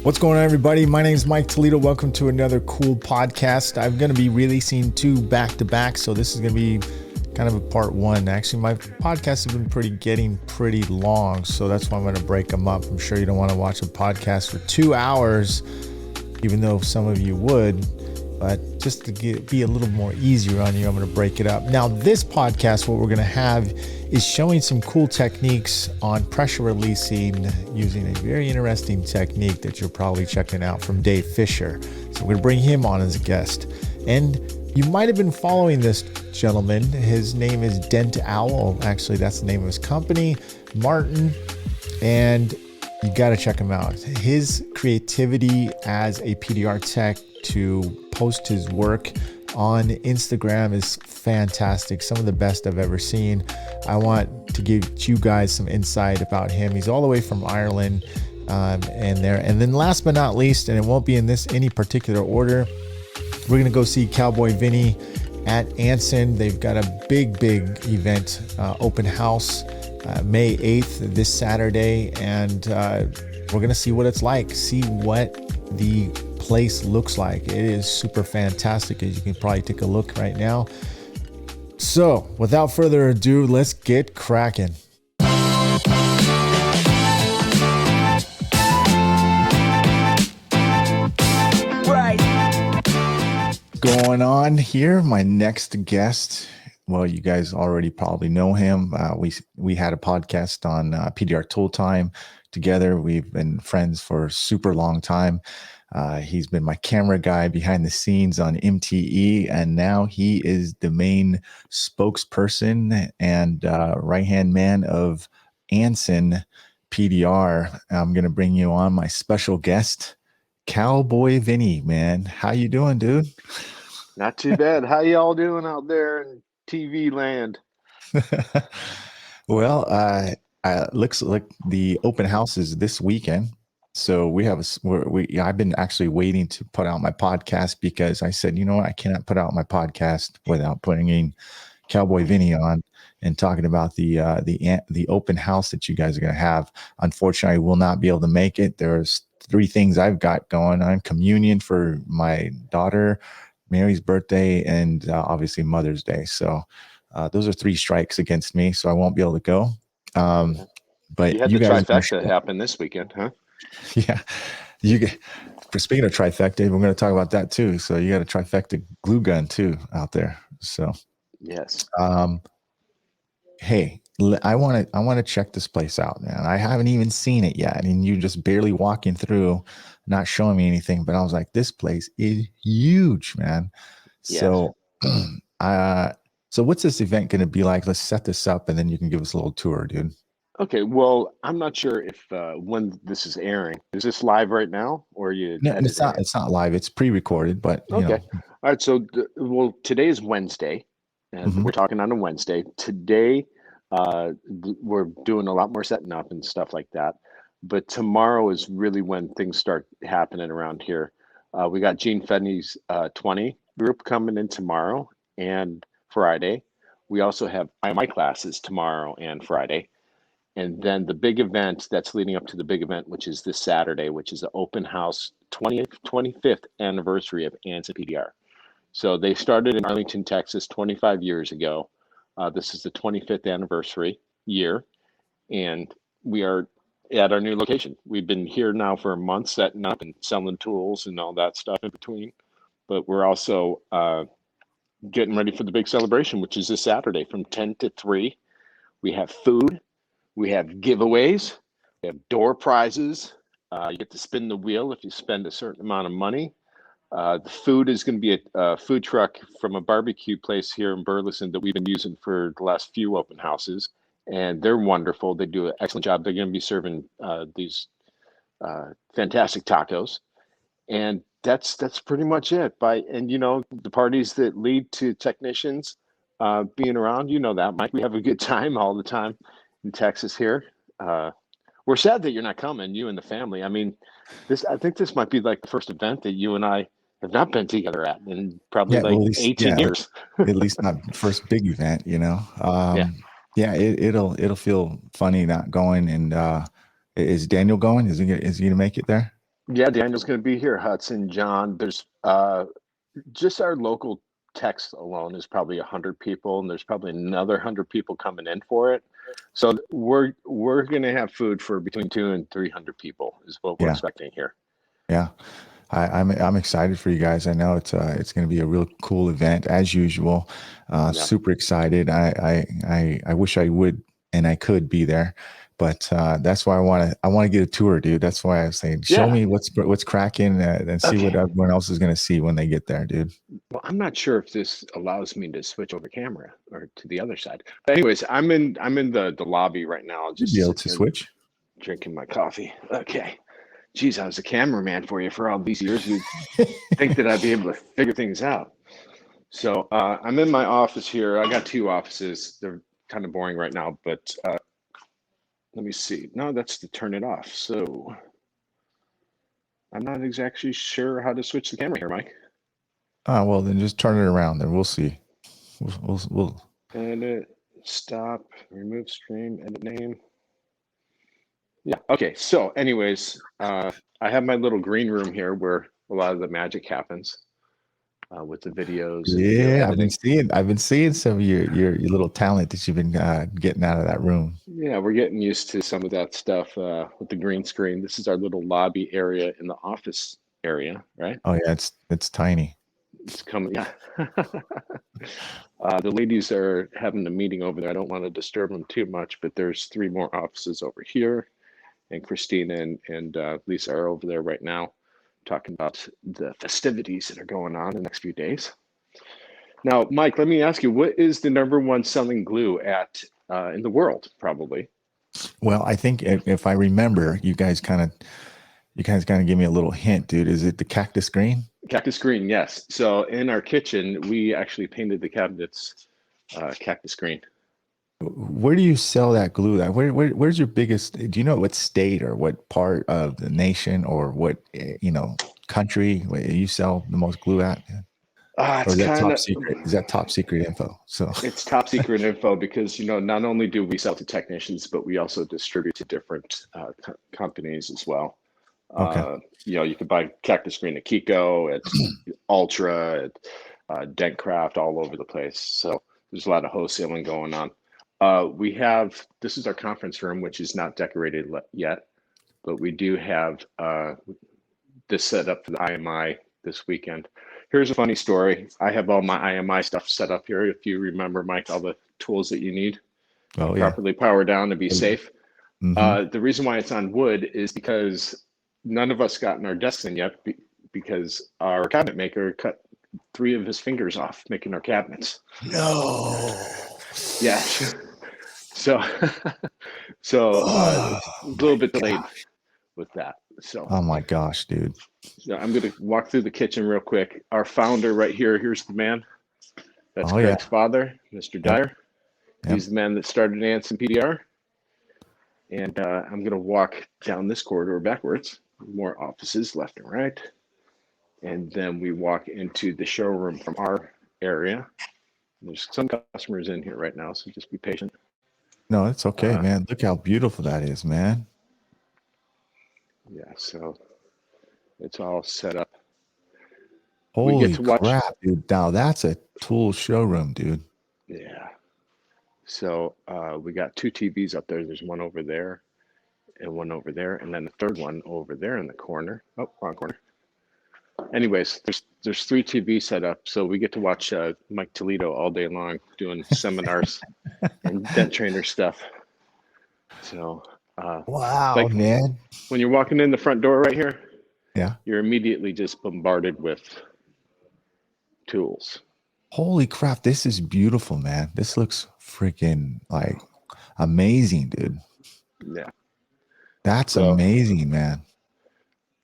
What's going on, everybody? My name is Mike Toledo. Welcome to another cool podcast. I'm going to be releasing two back-to-back, so this is going to be kind of a part one. Actually, my podcasts have been getting pretty long, so that's why I'm going to break them up. I'm sure you don't want to watch a podcast for 2 hours, even though some of you would, but just to be a little more easier on you, I'm going to break it up. Now, this podcast, what we're going to have is showing some cool techniques on pressure releasing using a very interesting technique that you're probably checking out from Dave Fisher. So we're going to bring him on as a guest. And you might have been following this gentleman. His name is Dent Owl. Actually, that's the name of his company, Martin. And you got to check him out. His creativity as a PDR tech to post his work on Instagram is fantastic. Some of the best I've ever seen. I want to give you guys some insight about him. He's all the way from Ireland and then last but not least, and it won't be in any particular order, we're going to go see Cowboy Vinnie at Anson. They've got a big event, open house, May 8th, this Saturday. And we're going to see what it's like, see what the place looks like. It is super fantastic, as you can probably take a look right now. So without further ado, let's get cracking. Going on here, my next guest. Well, you guys already probably know him. We had a podcast on PDR Tool Time together. We've been friends for a super long time. He's been my camera guy behind the scenes on MTE, and now he is the main spokesperson and right-hand man of Anson PDR. I'm going to bring you on my special guest, Cowboy Vinnie, man. How you doing, dude? Not too bad. How y'all doing out there in TV land? Well, looks like the open house is this weekend. So I've been actually waiting to put out my podcast because I said, you know what, I cannot put out my podcast without putting Cowboy Vinnie on and talking about the open house that you guys are going to have. Unfortunately, I will not be able to make it. There's 3 things I've got going on: communion for my daughter, Mary's birthday, and obviously Mother's Day. So those are 3 strikes against me, so I won't be able to go. But you had the trifecta happen this weekend, huh? Yeah. Speaking of trifecta, we're going to talk about that too. So you got a trifecta glue gun too out there. So yes. Hey, I want to check this place out, man. I haven't even seen it yet. I mean, you're just barely walking through, not showing me anything, but I was like, this place is huge, man. Yes. So, so what's this event going to be like? Let's set this up and then you can give us a little tour, dude. Okay. Well, I'm not sure if when this is airing. Is this live right now, or you? No, it's not. It's not live. It's pre-recorded, but okay. You know. All right. So, today is Wednesday, and we're talking on a Wednesday. Today, we're doing a lot more setting up and stuff like that. But tomorrow is really when things start happening around here. We got Gene Fedney's 20 group coming in tomorrow and Friday. We also have my classes tomorrow and Friday. And then the big event that's leading up to the big event, which is this Saturday, which is the open house 25th anniversary of Anson PDR. So they started in Arlington, Texas 25 years ago. This is the 25th anniversary year. And we are at our new location. We've been here now for a month setting up and selling tools and all that stuff in between. But we're also getting ready for the big celebration, which is this Saturday from 10 to 3. We have food. We have giveaways. We have door prizes. You get to spin the wheel if you spend a certain amount of money. The food is going to be a food truck from a barbecue place here in Burleson that we've been using for the last few open houses. And they're wonderful. They do an excellent job. They're going to be serving these fantastic tacos. And that's pretty much it. And you know, the parties that lead to technicians being around, you know that, Mike. We have a good time all the time in Texas here. We're sad that you're not coming, you and the family. I mean, I think this might be like the first event that you and I have not been together at in probably 18 years. At least not first big event, you know. It'll feel funny not going. And is Daniel going? Is he gonna make it there? Yeah, Daniel's going to be here. Hudson, John. There's just our local text alone is probably 100 people, and there's probably another 100 people coming in for it. So we're going to have food for between 200 and 300 people is what we're Yeah, expecting here. yeah. I'm excited for you guys. I know it's going to be a real cool event as usual. Yeah. Super excited. I wish I would and I could be there, but that's why I want to get a tour, dude. That's why I was saying, show Yeah. me what's cracking and see what Okay. everyone else is going to see when they get there, dude. Well, I'm not sure if this allows me to switch over camera or to the other side. But anyways, I'm in the lobby right now, You'll be just able sitting to here switch. drinking my coffee. Okay. Geez, I was a cameraman for you for all these years. You'd think that I'd be able to figure things out. So I'm in my office here. I got two offices. They're kind of boring right now, but let me see. No, that's to turn it off. So I'm not exactly sure how to switch the camera here, Mike. Well, then just turn it around. Then we'll see. We'll Edit, stop, remove stream, edit name. Yeah. Okay. So, anyways, I have my little green room here where a lot of the magic happens with the videos and video Yeah, editing. I've been seeing some of your little talent that you've been getting out of that room. Yeah, we're getting used to some of that stuff with the green screen. This is our little lobby area in the office area, right? Oh yeah, it's tiny. It's coming. Yeah. The ladies are having a meeting over there. I don't want to disturb them too much, but there's three more offices over here, and Christina and Lisa are over there right now, talking about the festivities that are going on in the next few days. Now, Mike, let me ask you, what is the number one selling glue at in the world? Probably Well, I think if I remember, you guys kind of give me a little hint, dude. Is it the cactus green? cactus green. Yes. So in our kitchen, we actually painted the cabinets cactus green. Where do you sell that glue? That where's your biggest? Do you know what state or what part of the nation or what country where you sell the most glue at? Or It's is that kind top of secret? Is that top secret info? So it's top secret info because not only do we sell to technicians, but we also distribute to different companies as well. okay. You could buy cactus green at Kiko, at Ultra, at Dentcraft, all over the place. So there's a lot of wholesaling going on. This is our conference room, which is not decorated yet, but we do have this set up for the IMI this weekend. Here's a funny story. I have all my IMI stuff set up here. If you remember, Mike, all the tools that you need to Oh yeah. properly power down and be safe. Mm-hmm. The reason why it's on wood is because none of us gotten our desks in yet because our cabinet maker cut 3 of his fingers off making our cabinets. No. Yeah. So, it's a little bit delayed with that. So, Oh my gosh, dude. I'm going to walk through the kitchen real quick. Our founder right here, here's the man. That's Oh yeah. Craig's father, Mr. Yep. Dyer. Yep. He's the man that started Anson PDR. And I'm going to walk down this corridor backwards, more offices left and right. And then we walk into the showroom from our area. There's some customers in here right now, so just be patient. No, it's okay, man. Look how beautiful that is, man. Yeah, so it's all set up. We get Holy to watch. crap, dude. Now that's a tool showroom, dude. Yeah. So we got 2 TVs up there. There's one over there and one over there, and then the third one over there in the corner. Oh, wrong corner. Anyways, there's 3 TVs set up, so we get to watch Mike Toledo all day long doing seminars and dent trainer stuff. So, Wow, like man. when you're walking in the front door right here, Yeah. you're immediately just bombarded with tools. Holy crap, this is beautiful, man. This looks freaking like amazing, dude. Yeah. That's So amazing, man.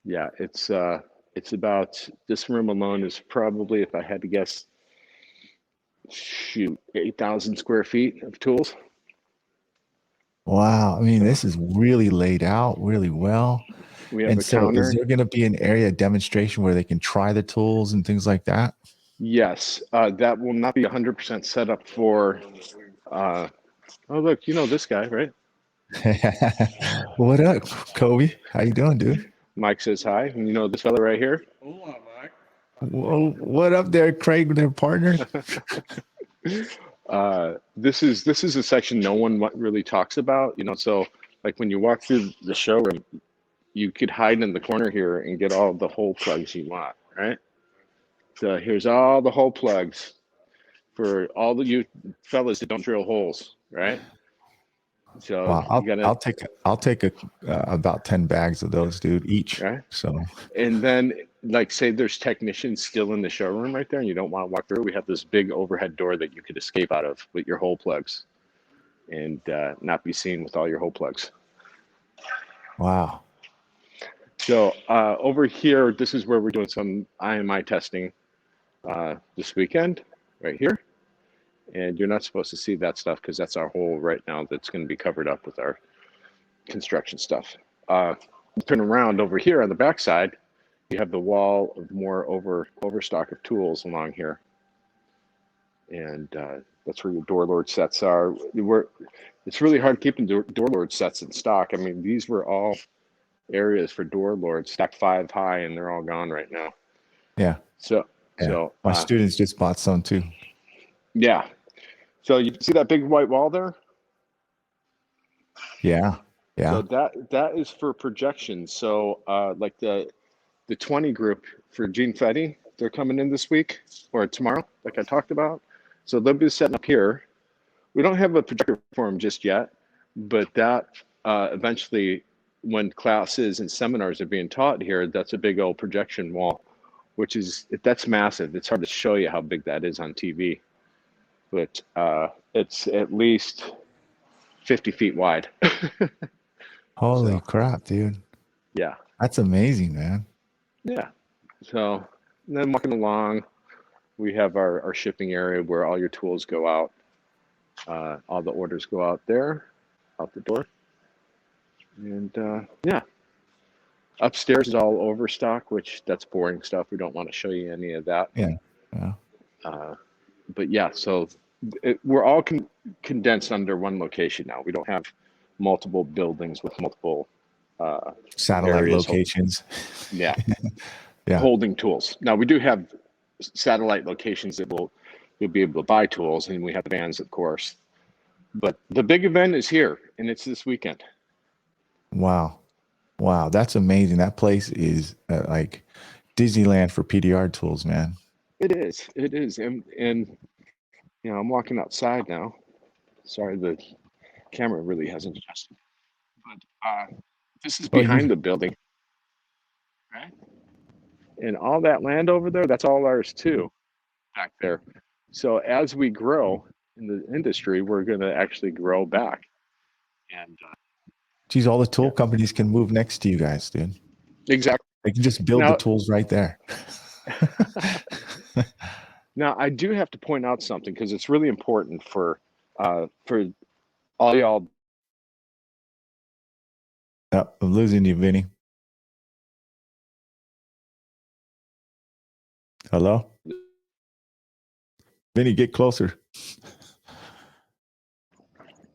yeah, it's about, this room alone is probably, if I had to guess, shoot, 8,000 square feet of tools. Wow. I mean, So this is really laid out really well. we have And a so is counter. there going to be an area demonstration where they can try the tools and things like that? Yes, that will not be 100% set up for. Oh, look, you know this guy, right? What up, Kobe? How you doing, dude? Mike says hi. And you know this fella right here? Hola, Mike. Whoa, what up there, Craig, their partner? This is a section no one really talks about, you know. So like when you walk through the showroom, you could hide in the corner here and get all the hole plugs you want, right? So here's all the hole plugs for all the you fellas that don't drill holes, right? So Wow, you gotta, I'll take about 10 bags of those, dude, each. right? So And then, like, say there's technicians still in the showroom right there, and you don't want to walk through. We have this big overhead door that you could escape out of with your hole plugs, and not be seen with all your hole plugs. wow. So over here, this is where we're doing some IMI testing this weekend, right here. And you're not supposed to see that stuff because that's our hole right now that's going to be covered up with our construction stuff. Turn around over here on the backside, you have the wall of more overstock of tools along here. And that's where your door lord sets are. It's really hard keeping door lord sets in stock. I mean, these were all areas for door lords stacked 5 high, and they're all gone right now. Yeah. So My students just bought some too. yeah. So you see that big white wall there? Yeah. So that is for projection. So like the 20 group for Gene Fetty, they're coming in this week or tomorrow, like I talked about. So they'll be setting up here. We don't have a projector for them just yet, but that eventually, when classes and seminars are being taught here, that's a big old projection wall, that's massive. It's hard to show you how big that is on TV, but it's at least 50 feet wide. Holy crap, dude. Yeah. That's amazing, man. Yeah. So then walking along, we have our shipping area where all your tools go out. All the orders go out there, out the door. And yeah. Upstairs is all overstock, which that's boring stuff. We don't want to show you any of that. Yeah. Yeah. But yeah, so we're all condensed under one location now. We don't have multiple buildings with multiple Satellite areas locations. Yeah. Yeah. Holding tools. Now we do have satellite locations that you'll be able to buy tools, and we have vans, of course. But the big event is here, and it's this weekend. Wow. Wow. That's amazing. That place is like Disneyland for PDR tools, man. It is. It is. And you know, I'm walking outside now. Sorry, the camera really hasn't adjusted. But this is behind the building, right? And all that land over there, that's all ours too, back there. So as we grow in the industry, we're going to actually grow back. And geez, all the tool companies can move next to you guys, dude. exactly. They can just build the tools right there. Now, I do have to point out something because it's really important for all y'all. Oh, I'm losing you, Vinny. Hello? Vinny, get closer.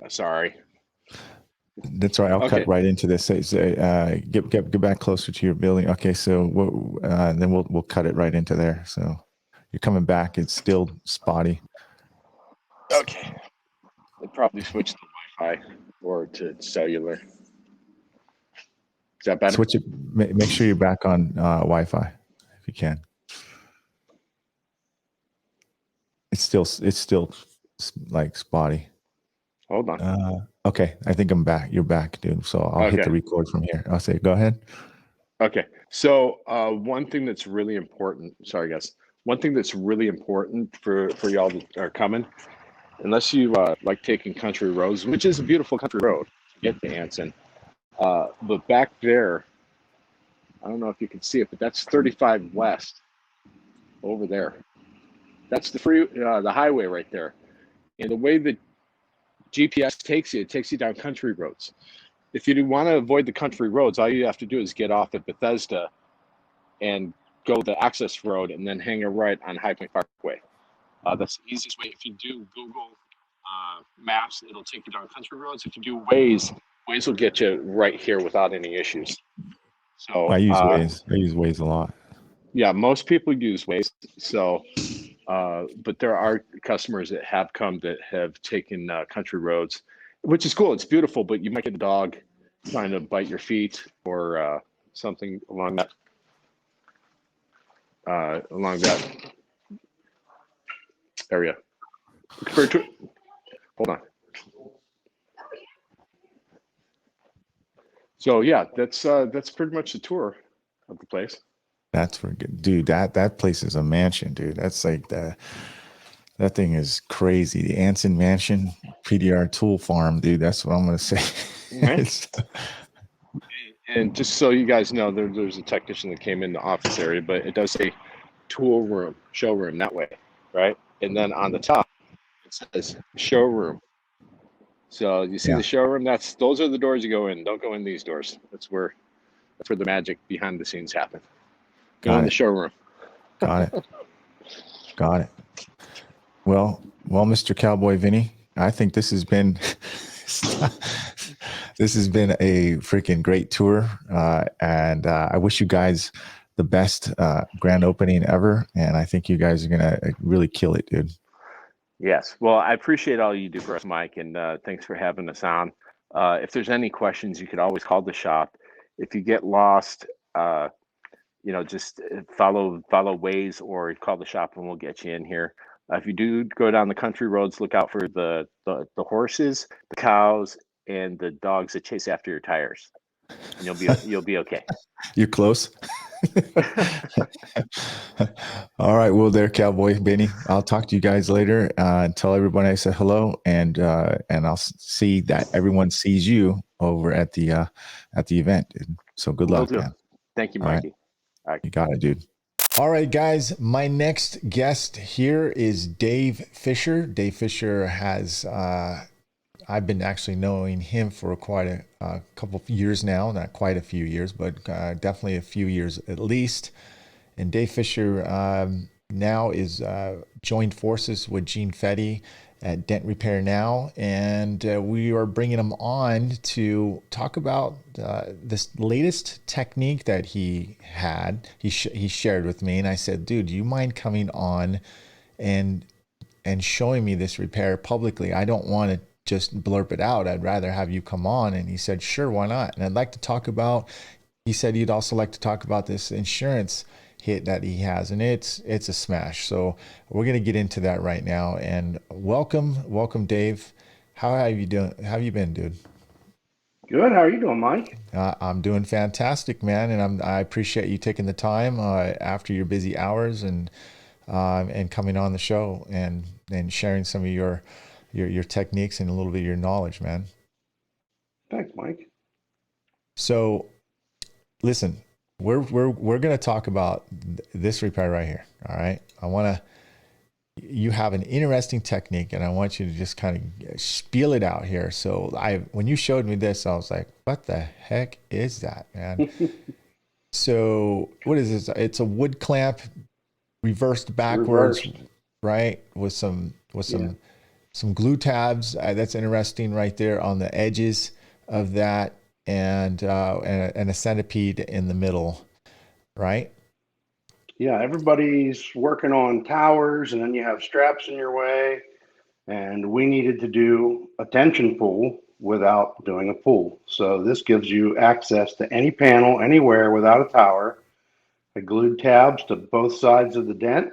Sorry. That's right. I'll cut right into this. Get back closer to your building. Okay, so then we'll cut it right into there. So you're coming back. It's still spotty. Okay. They probably switched to Wi-Fi or to cellular. Is that better? Switch it. Make sure you're back on Wi-Fi if you can. It's still like spotty. Hold on. Okay, I think I'm back. You're back, dude. So I'll hit the record from here. I'll say, go ahead. Okay. So one thing that's really important. Sorry, guys. One thing that's really important for y'all that are coming, unless you like taking country roads, which is a beautiful country road to get to Anson. But back there, I don't know if you can see it, but that's 35 West over there. That's the highway right there. And the way the GPS takes you, it takes you down country roads. If you want to avoid the country roads, all you have to do is get off at Bethesda and go the access road and then hang a right on High Point Parkway. That's the easiest way. If you do Google Maps, it'll take you down country roads. If you do Waze will get you right here without any issues. So I use Waze. I use Waze a lot. yeah, most people use Waze. So, but there are customers that have come that have taken country roads, which is cool. It's beautiful, but you might get a dog trying to bite your feet or something along that area. Compared to, hold on. So yeah, that's pretty much the tour of the place. That's for good, dude. That place is a mansion, dude. That's like that thing is crazy. The Anson Mansion, PDR tool farm, dude. That's what I'm gonna say. Right. And just so you guys know, there's a technician that came in the office area, but it does say tool room, showroom that way, right? And then on the top it says showroom. So you see Yeah, the showroom. Those are the doors you go in. Don't go in these doors. That's where the magic behind the scenes happen. Go got in the it. showroom. Got it. Got it. Well, Mr. Cowboy Vinny, I think this has been this has been a freaking great tour, and I wish you guys the best grand opening ever. And I think you guys are gonna really kill it, dude. Yes. Well, I appreciate all you do for us, Mike, and thanks for having us on. If there's any questions, you could always call the shop. If you get lost, just follow Waze or call the shop and we'll get you in here. If you do go down the country roads, look out for the horses, the cows, and the dogs that chase after your tires, and you'll be okay. You're close. All right. Well, there, Cowboy Benny. I'll talk to you guys later. Tell everybody I said hello, and I'll see that everyone sees you over at the event, dude. So good Will luck, do. man. Thank you, All right. Mikey. All right. You got it, dude. All right, guys. My next guest here is Dave Fisher. Dave Fisher has, I've been actually knowing him for quite a couple of years now. Not quite a few years, but definitely a few years at least. And Dave Fisher now is joined forces with Gene Fetty at Dent Repair Now, and we are bringing him on to talk about this latest technique that he had. He shared with me, and I said, "Dude, do you mind coming on and showing me this repair publicly? I don't want to just blurb it out. I'd rather have you come on." And he said, "Sure, why not?" And I'd like to talk about. He said he'd also like to talk about this insurance hit that he has, and it's a smash. So we're going to get into that right now. And welcome Dave. How have you doing? How have you been, dude? Good. How are you doing, Mike? I'm doing fantastic, man, and I appreciate you taking the time after your busy hours and coming on the show and sharing some of your techniques and a little bit of your knowledge, man. Thanks, Mike. So listen, we're going to talk about this repair right here. All right. You have an interesting technique, and I want you to just kind of spiel it out here. So when you showed me this, I was like, what the heck is that, man? So what is this? It's a wood clamp reversed backwards, right? With some glue tabs. That's interesting right there on the edges of that. And a centipede in the middle, right? Yeah, everybody's working on towers, and then you have straps in your way. And we needed to do a tension pull without doing a pull. So this gives you access to any panel, anywhere without a tower. I glued tabs to both sides of the dent,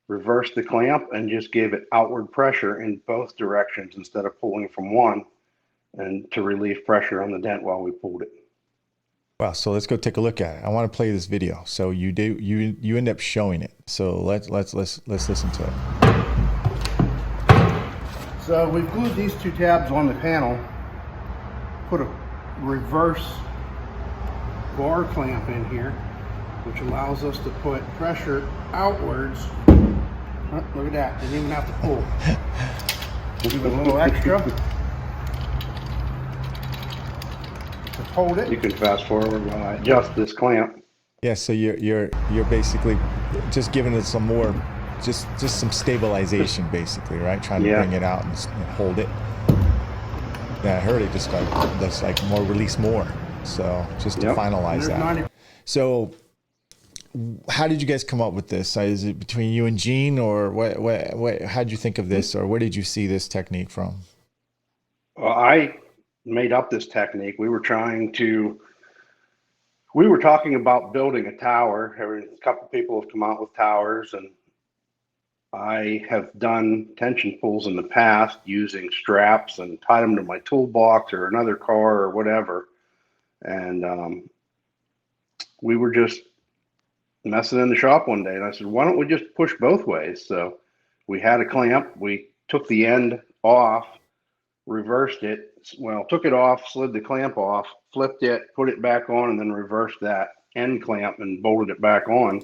reversed the clamp, and just gave it outward pressure in both directions instead of pulling from one, and to relieve pressure on the dent while we pulled it. Well, so let's go take a look at it. I want to play this video. So you end up showing it. So let's listen to it. So we've glued these two tabs on the panel, put a reverse bar clamp in here, which allows us to put pressure outwards. Oh, look at that, didn't even have to pull. Give it a little extra. Hold it. You can fast forward while I adjust this clamp. Yeah, so you're basically just giving it some more, just some stabilization, basically, right? Trying to bring it out and hold it. Yeah, I heard it just like more release more. So just to finalize that. So how did you guys come up with this? Is it between you and Gene, or what, how did you think of this, or where did you see this technique from? Well, I made up this technique. We were talking about building a tower. A couple of people have come out with towers, and I have done tension pulls in the past using straps and tied them to my toolbox or another car or whatever. And we were just messing in the shop one day, and I said, why don't we just push both ways? So we had a clamp. We took the end off, reversed it. Well, took it off, slid the clamp off, flipped it, put it back on, and then reversed that end clamp and bolted it back on.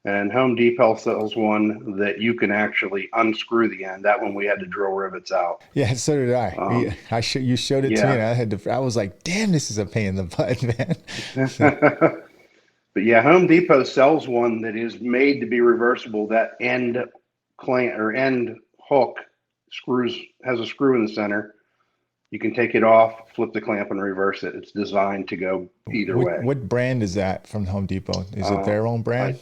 And Home Depot sells one that you can actually unscrew the end. That one we had to drill rivets out. Yeah, so did I. You showed it to me, and I was like, damn, this is a pain in the butt, man. But yeah, Home Depot sells one that is made to be reversible. That end clamp or end hook has a screw in the center. You can take it off, flip the clamp, and reverse it. It's designed to go either way. What brand is that from Home Depot? Is it their own brand?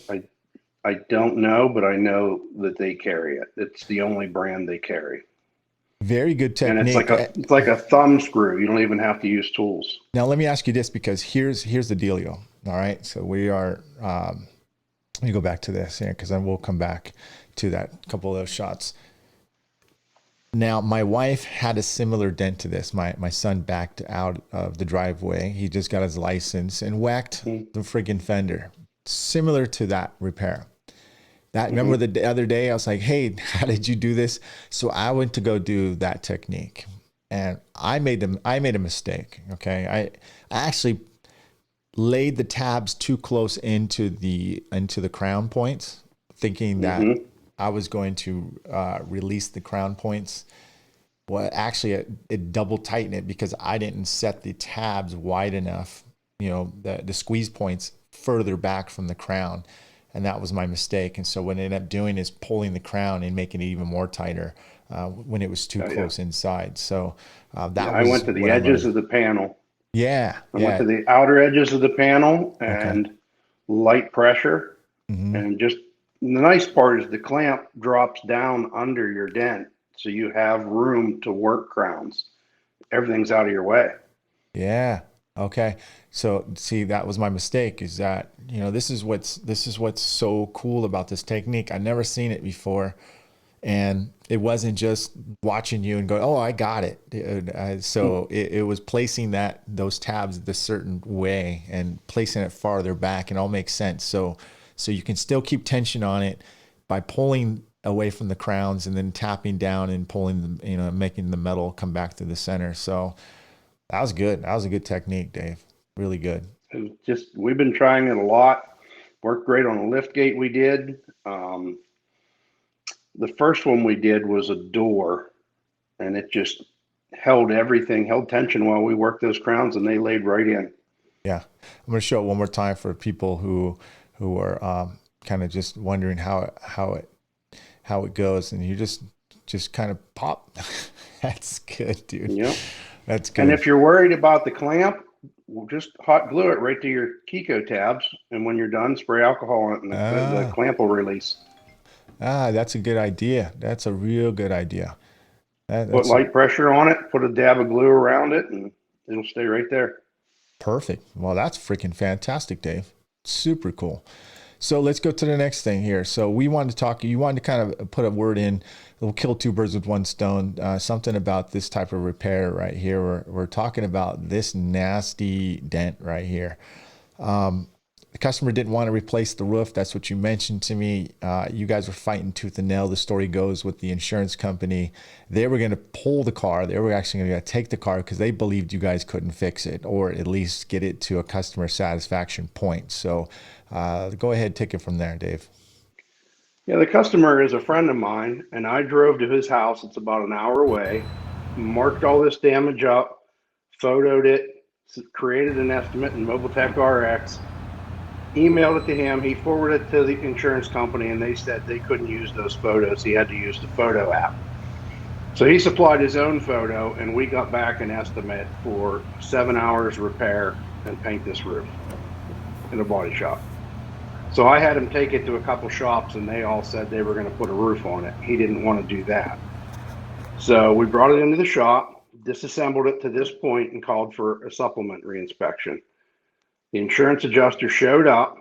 I don't know, but I know that they carry it. It's the only brand they carry. Very good technique. And it's like a thumb screw. You don't even have to use tools. Now let me ask you this, because here's the dealio. All right, so we are. Let me go back to this here, because then we'll come back to that couple of those shots. Now, my wife had a similar dent to this. My son backed out of the driveway. He just got his license and whacked the friggin' fender. Similar to that repair. Remember the other day, I was like, hey, how did you do this? So I went to go do that technique, and I made a mistake. Okay. I actually laid the tabs too close into the crown points, thinking that I was going to release the crown points. Well, actually it double tightened it, because I didn't set the tabs wide enough, the squeeze points further back from the crown. And that was my mistake. And so what I ended up doing is pulling the crown and making it even more tighter when it was too close inside. So I went to the edges of the panel. Yeah. I went to the outer edges of the panel and light pressure. And just the nice part is the clamp drops down under your dent, so you have room to work crowns. Everything's out of your way. Yeah. Okay. So see, that was my mistake, is that, this is what's so cool about this technique. I've never seen it before. And it wasn't just watching you and going, oh, I got it. It was placing those tabs the certain way and placing it farther back, and all makes sense. So you can still keep tension on it by pulling away from the crowns and then tapping down and pulling them, making the metal come back to the center. So that was good. That was a good technique, Dave. Really good. We've been trying it a lot. Worked great on a lift gate we did. The first one we did was a door, and it just held tension while we worked those crowns, and they laid right in. Yeah. I'm going to show it one more time for people who are kind of just wondering how it goes, and you just kind of pop. That's good, dude. Yeah. That's good. And if you're worried about the clamp, just hot glue it right to your Kiko tabs, and when you're done, spray alcohol on it, and the clamp will release. That's a good idea. That's a real good idea. Put light pressure on it, put a dab of glue around it, and it'll stay right there. Perfect. Well, that's freaking fantastic, Dave. Super cool. So let's go to the next thing here. So you wanted to kind of put a word in, we'll kill two birds with one stone, something about this type of repair right here. We're talking about this nasty dent right here. The customer didn't want to replace the roof. That's what you mentioned to me. You guys were fighting tooth and nail. The story goes with the insurance company. They were going to pull the car. They were actually going to take the car because they believed you guys couldn't fix it, or at least get it to a customer satisfaction point. So go ahead, take it from there, Dave. Yeah, the customer is a friend of mine, and I drove to his house. It's about an hour away, marked all this damage up, photoed it, created an estimate in Mobile Tech RX, emailed it to him. He forwarded it to the insurance company, and they said they couldn't use those photos. He had to use the photo app. So he supplied his own photo, and we got back an estimate for 7 hours repair and paint this roof. in a body shop. So I had him take it to a couple shops, and they all said they were going to put a roof on it. He didn't want to do that. So we brought it into the shop, disassembled it to this point, and called for a supplement reinspection. The insurance adjuster showed up,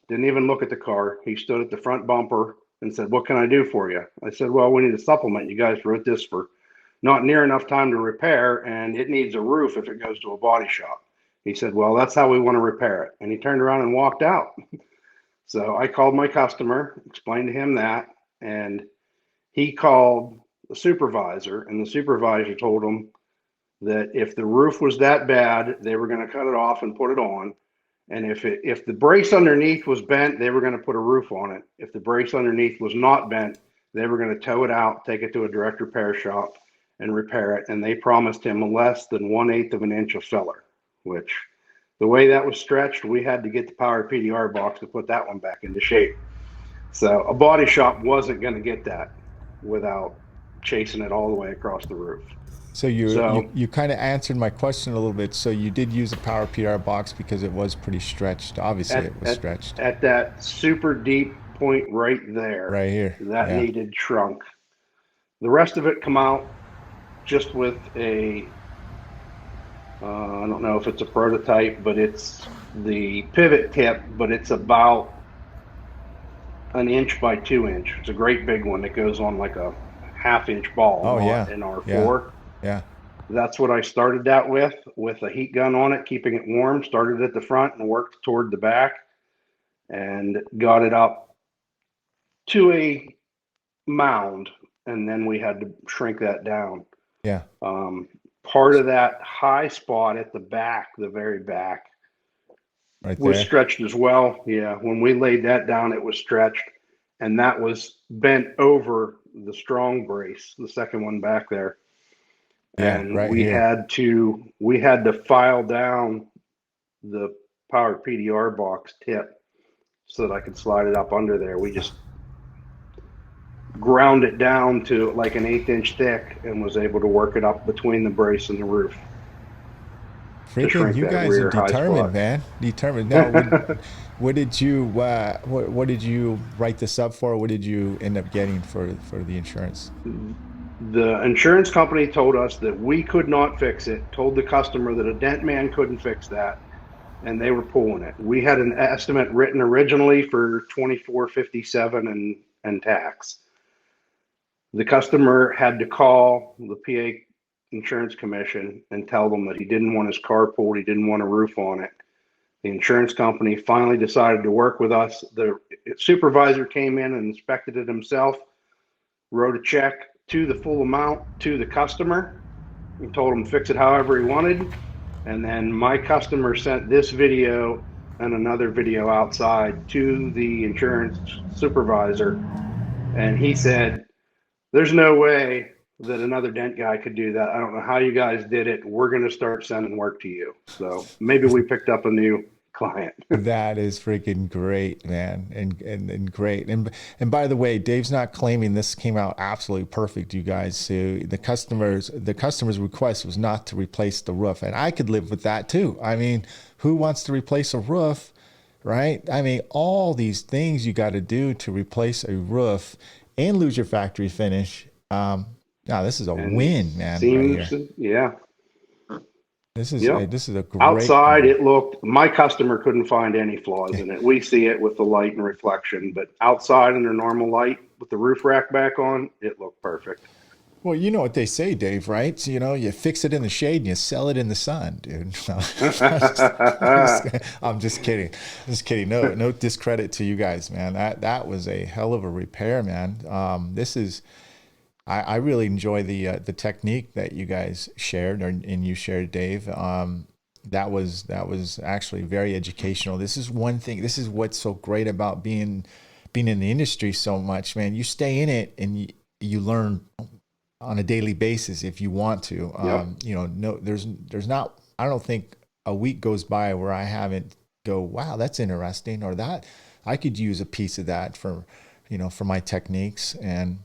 didn't even look at the car. He stood at the front bumper and said, "What can I do for you?" I said, "Well, we need a supplement. You guys wrote this for not near enough time to repair, and it needs a roof if it goes to a body shop." He said, "Well, that's how we want to repair it." And he turned around and walked out. So I called my customer, explained to him that, and he called the supervisor, and the supervisor told him that if the roof was that bad, they were going to cut it off and put it on. And if the brace underneath was bent, they were going to put a roof on it. If the brace underneath was not bent, they were going to tow it out, take it to a direct repair shop, and repair it. And they promised him less than 1/8 of an inch of filler, which the way that was stretched, we had to get the power PDR box to put that one back into shape. So a body shop wasn't going to get that without chasing it all the way across the roof. So you kind of answered my question a little bit. So you did use a power PR box because it was pretty stretched. Obviously, it was stretched. At that super deep point right there. Right here. That needed shrunk. The rest of it come out just with a, I don't know if it's a prototype, but it's the pivot tip, but it's about 1 inch by 2 inch. It's a great big one that goes on like a 1/2 inch ball in R4. Yeah. That's what I started that with a heat gun on it, keeping it warm. Started at the front and worked toward the back and got it up to a mound. And then we had to shrink that down. Yeah. Part of that high spot at the back, the very back, was stretched as well. Yeah. When we laid that down, it was stretched, and that was bent over the strong brace, the second one back there. Yeah, and we had to file down the power PDR box tip so that I could slide it up under there. We just ground it down to like an 1/8 inch thick and was able to work it up between the brace and the roof. Freaking, you guys are determined, man. Determined. Now, what did you write this up for? What did you end up getting for the insurance? The insurance company told us that we could not fix it, told the customer that a dent man couldn't fix that, and they were pulling it. We had an estimate written originally for $24.57 and tax. The customer had to call the PA Insurance Commission and tell them that he didn't want his car pulled, he didn't want a roof on it. The insurance company finally decided to work with us. The supervisor came in and inspected it himself, wrote a check to the full amount to the customer and told him to fix it however he wanted. And then my customer sent this video and another video outside to the insurance supervisor, and he said, "There's no way that another dent guy could do that. I don't know how you guys did it. We're going to start sending work to you." So maybe we picked up a new client. That is freaking great, man, and great. And by the way, Dave's not claiming this came out absolutely perfect, you guys. So the customer's request was not to replace the roof, and I could live with that too. I mean, who wants to replace a roof, right? I mean, all these things you got to do to replace a roof and lose your factory finish. Now this is a win, man. Seems, right here. Yeah. This is a great outside. It looked, my customer couldn't find any flaws in it. We see it with the light and reflection, but outside under normal light with the roof rack back on, it looked perfect. Well, you know what they say, Dave, right? So, you fix it in the shade and you sell it in the sun, dude. I'm just kidding. Just kidding. No discredit to you guys, man. That was a hell of a repair, man. I really enjoy the technique that you guys shared, and you shared, Dave. That was actually very educational. This is one thing. This is what's so great about being in the industry so much, man. You stay in it and you learn on a daily basis if you want to. There's not. I don't think a week goes by where I haven't go, wow, that's interesting, or that I could use a piece of that for my techniques. And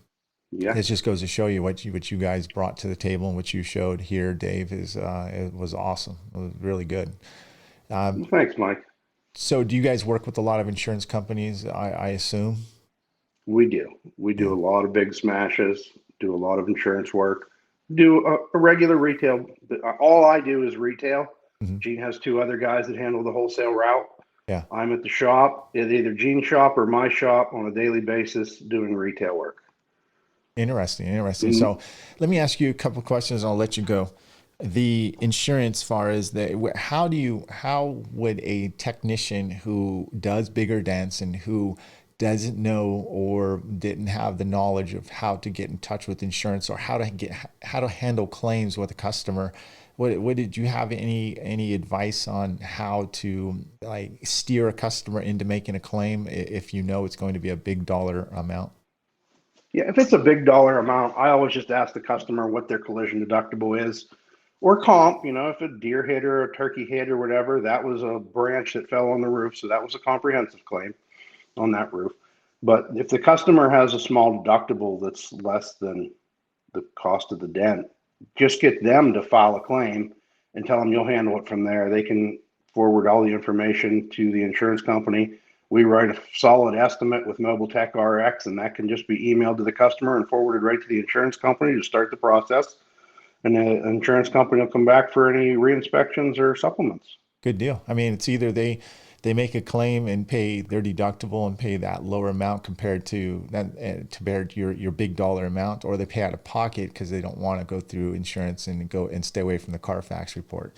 it just goes to show you what you guys brought to the table and what you showed here, Dave, it was awesome. It was really good. Thanks, Mike. So do you guys work with a lot of insurance companies, I assume? We do. We do Yeah. a lot of big smashes, do a lot of insurance work, do a regular retail. All I do is retail. Hmm. Gene has two other guys that handle the wholesale route. Yeah. I'm at the shop, at either Gene's shop or my shop on a daily basis doing retail work. Interesting. Interesting. So Mm, let me ask you a couple of questions. I'll let you go. The insurance, far as how would a technician who does bigger dents and who doesn't know or didn't have the knowledge of how to get in touch with insurance or how to handle claims with a customer, what did you have any advice on how to like steer a customer into making a claim if you know it's going to be a big dollar amount? Yeah, if it's a big dollar amount, I always just ask the customer what their collision deductible is or comp. If a deer hit or a turkey hit or whatever, that was a branch that fell on the roof. So that was a comprehensive claim on that roof. But if the customer has a small deductible that's less than the cost of the dent, just get them to file a claim and tell them you'll handle it from there. They can forward all the information to the insurance company. We write a solid estimate with Mobile Tech RX, and that can just be emailed to the customer and forwarded right to the insurance company to start the process. And the insurance company will come back for any re-inspections or supplements. Good deal. I mean, it's either they make a claim and pay their deductible and pay that lower amount compared to that compared to your big dollar amount, or they pay out of pocket because they don't want to go through insurance and go and stay away from the Carfax report.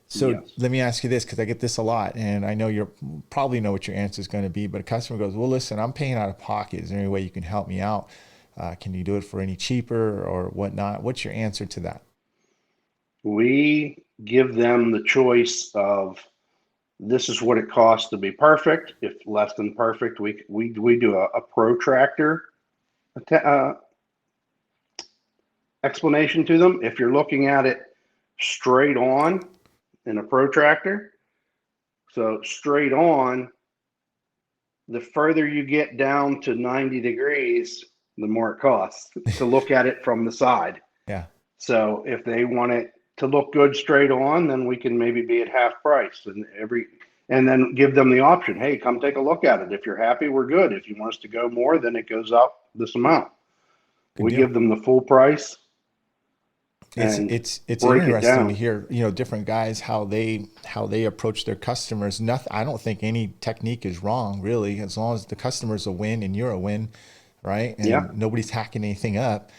So Yes. let me ask you this, because I get this a lot, and I know you're probably know what your answer is going to be. But a customer goes, "Well, listen, I'm paying out of pocket. Is there any way you can help me out? Can you do it for any cheaper or whatnot?" What's your answer to that? We give them the choice of this is what it costs to be perfect. If less than perfect, we do a protractor uh, explanation to them. If you're looking at it straight on in a protractor, so straight on, the further you get down to 90 degrees, the more it costs to look at it from the side. Yeah. So if they want it to look good straight on, then we can maybe be at half price and then give them the option. Hey, come take a look at it. If you're happy, we're good. If you want us to go more, then it goes up this amount. Good We deal. give them the full price It's and it's it's break it interesting to down. hear, different guys how they approach their customers. Nothing, I don't think any technique is wrong, really, as long as the customer's a win and you're a win, right? Yeah. And nobody's hacking anything up.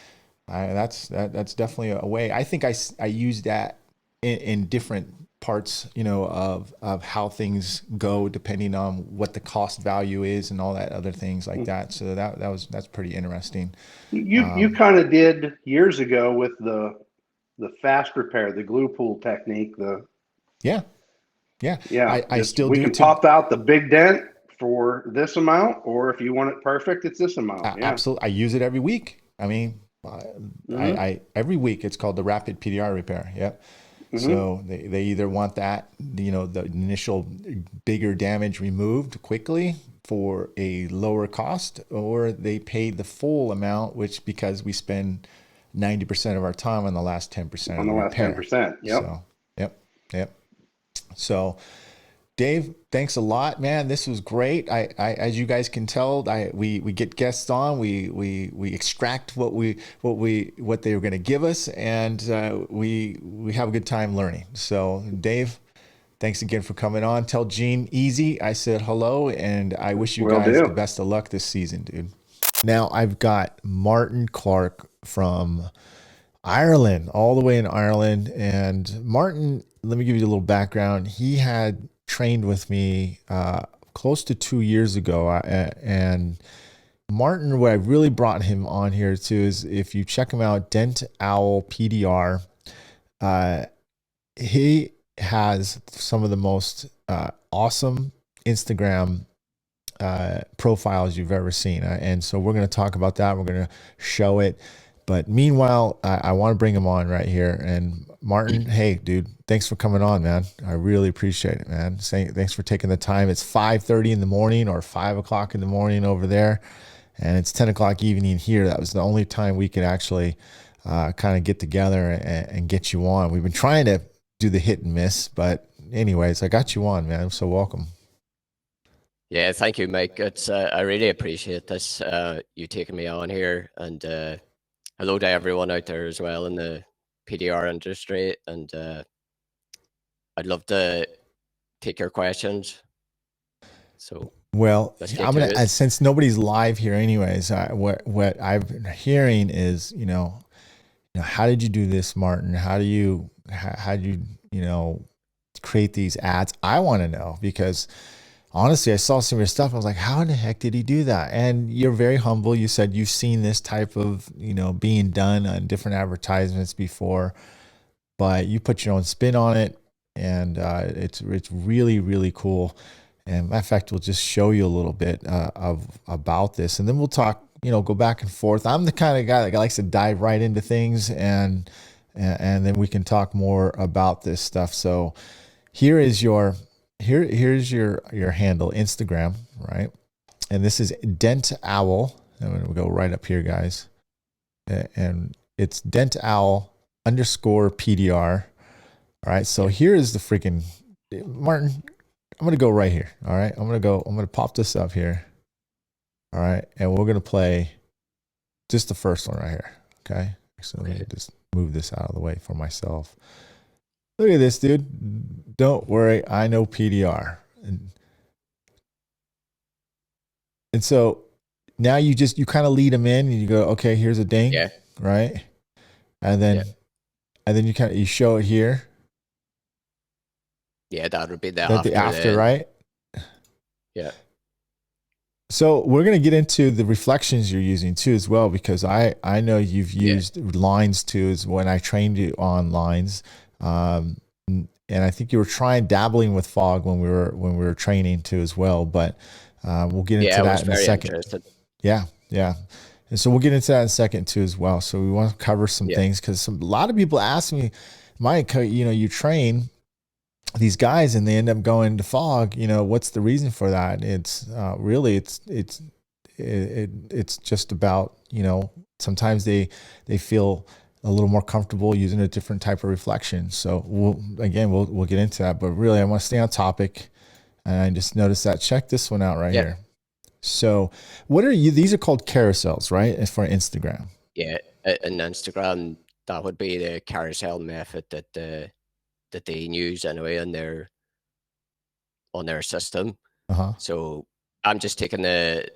That's definitely a way. I think I use that in different parts, of how things go depending on what the cost value is and all that other things like that. So that's pretty interesting. You kind of did years ago with the fast repair, the glue pull technique. Yeah, yeah. Yeah, I just still we do can it to pop out the big dent for this amount, or if you want it perfect, it's this amount. Yeah. Absolutely. I use it every week. I mean, Mm-hmm. every week it's called the rapid PDR repair. Yep. Mm-hmm. So they either want that, the initial bigger damage removed quickly for a lower cost, or they pay the full amount, which because we spend 90% of our time on the last 10% On of the the last repair. 10%. Yep. So, yep, yep. So Dave, thanks a lot, man. This was great. As you guys can tell, we get guests on. We extract what they were going to give us, and we have a good time learning. So, Dave, thanks again for coming on. Tell Gene Easy I said hello, and I wish you Will guys the do. best of luck this season, dude. Now I've got Martin Clark from Ireland, all the way in Ireland. And Martin, let me give you a little background. He had trained with me close to 2 years ago. And Martin, what I really brought him on here to is if you check him out, Dent Owl PDR, uh, he has some of the most awesome Instagram profiles you've ever seen. And so we're going to talk about that. We're going to show it. But meanwhile, I want to bring him on right here. And Martin, hey, dude, thanks for coming on, man. I really appreciate it, man. Thanks for taking the time. It's 5:30 in the morning or 5 o'clock in the morning over there. And it's 10 o'clock evening here. That was the only time we could actually kind of get together and get you on. We've been trying to do the hit and miss. But anyways, I got you on, man. So welcome. Yeah, thank you, Mike. It's I really appreciate this. You taking me on here, and hello to everyone out there as well in the PDR industry. And I'd love to take your questions. So Well, let's get I'm to gonna it. since nobody's live here, anyways. What I've been hearing is, how did you do this, Martin? How do you create these ads? I want to know because honestly, I saw some of your stuff. I was like, how in the heck did he do that? And you're very humble. You said you've seen this type of being done on different advertisements before, but you put your own spin on it, and it's really really cool. And matter of fact, we'll just show you a little bit of about this, and then we'll talk. Go back and forth. I'm the kind of guy that likes to dive right into things, and then we can talk more about this stuff. So here is here's your handle, Instagram, right? And this is Dent Owl. I'm gonna go right up here, guys, and it's Dent Owl _ PDR. All right, so here is the freaking Martin. I'm gonna go right here. All right, I'm gonna pop this up here. All right, and we're gonna play just the first one right here. Okay, so let me just move this out of the way for myself. Look at this, dude. Don't worry, I know PDR. And so now you kind of lead them in, and you go, okay, here's a ding, Yeah. right? And then you you show it here. Yeah, that would be the after, right? Yeah. So we're going to get into the reflections you're using too as well, because I know you've used lines too, is when I trained you on lines. And I think you were dabbling with fog when we were training too as well, but we'll get into that in a second. Interested. Yeah. And so we'll get into that in a second too as well. So we want to cover some things, because a lot of people ask me, Mike, you train these guys and they end up going to fog. What's the reason for that? It's really it's just about, sometimes they feel a little more comfortable using a different type of reflection. So we'll get into that, but really I want to stay on topic. And I just noticed that. Check this one out right here. So these are called carousels, right? It's for Instagram. Yeah, in Instagram, that would be the carousel method that they use anyway on their system. So I'm just taking the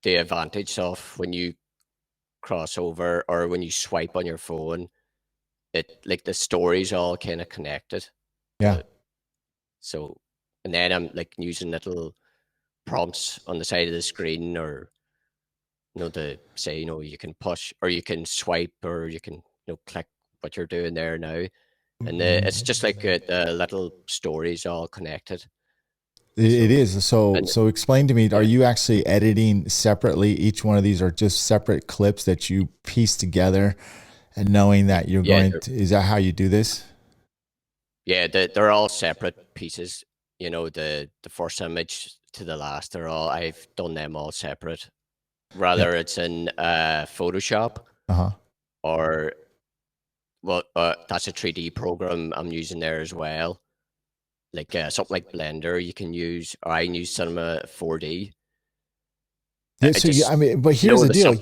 advantage of when you cross over or when you swipe on your phone, like the stories all kind of connected. Yeah. So, and then I'm like using little prompts on the side of the screen, or to say, you can push or you can swipe or you can click what you're doing there now, and it's just like the little stories all connected. It is. So explain to me, are you actually editing separately? Each one of these are just separate clips that you piece together, and knowing that you're is that how you do this? Yeah, they're all separate pieces. The first image to the last, I've done them all separate. Rather it's in Photoshop or that's a 3D program I'm using there as well. Like something like Blender you can use, or I can use Cinema 4D. Yeah, but here's the deal.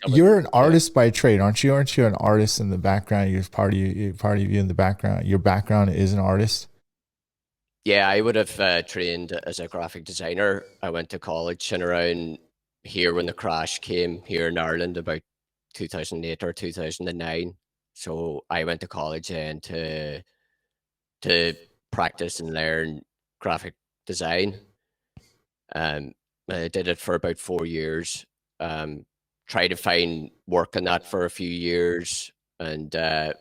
You're an artist by trade, aren't you? Aren't you an artist in the background? You're part of you in the background. Your background is an artist. Yeah, I would have trained as a graphic designer. I went to college and around here when the crash came here in Ireland about 2008 or 2009. So I went to college and to practice and learn graphic design. I did it for about 4 years. Tried to find work on that for a few years, and I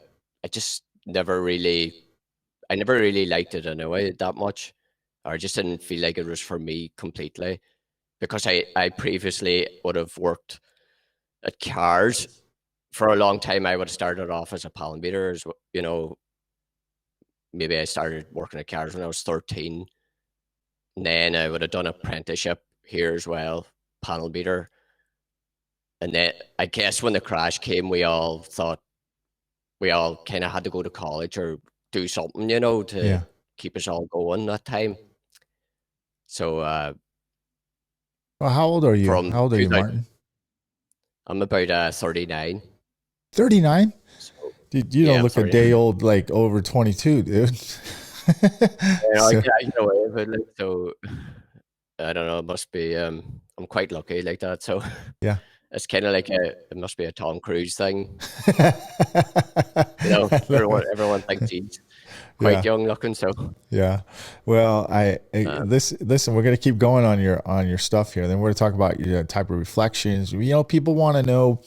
just never really liked it anyway that much, or just didn't feel like it was for me completely, because I previously would have worked at cars for a long time. I would have started off as a panel beater, as maybe I started working at cars when I was 13. And then I would have done an apprenticeship here as well, panel beater. And then I guess when the crash came, we all thought we all kind of had to go to college or do something, to keep us all going that time. So Well, how old are you? from How old are you, 2000. Martin? I'm about 39. 39? So Dude, you yeah, don't I'm look a 39. day old, like over 22, dude. I So, get away with it, like, so I don't know. It must be I'm quite lucky like that. So yeah. it's kind of like it must be a Tom Cruise thing. I love it. Everyone thinks he's quite Yeah. young looking. So Yeah. Well, uh, listen, we're going to keep going on your stuff here. Then we're going to talk about your type of reflections. People want to know,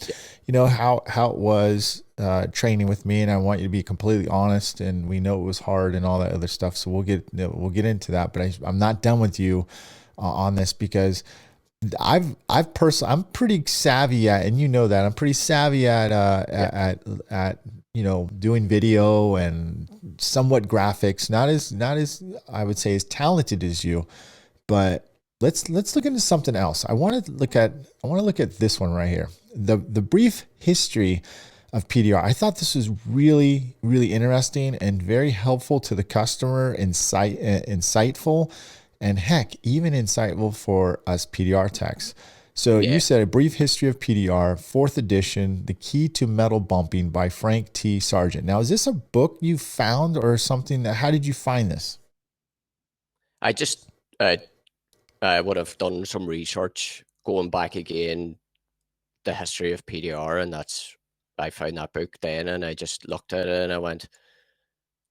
yeah, how it was training with me, and I want you to be completely honest, and we know it was hard and all that other stuff. So we'll get into that, but I'm not done with you on this, because I'm pretty savvy at, and that I'm pretty savvy at yeah, at doing video and somewhat graphics. Not as I would say as talented as you, but let's look into something else. I want to look at this one right here. The brief history of PDR. I thought this was really, really interesting and very helpful to the customer, insightful, and heck, even insightful for us PDR techs. So you yeah. said A Brief History of PDR, fourth edition, The Key to Metal Bumping by Frank T. Sargent. Now, is this a book you found or something? How did you find this? I just I would have done some research going back again, the history of PDR, and I found that book then, and I just looked at it and I went,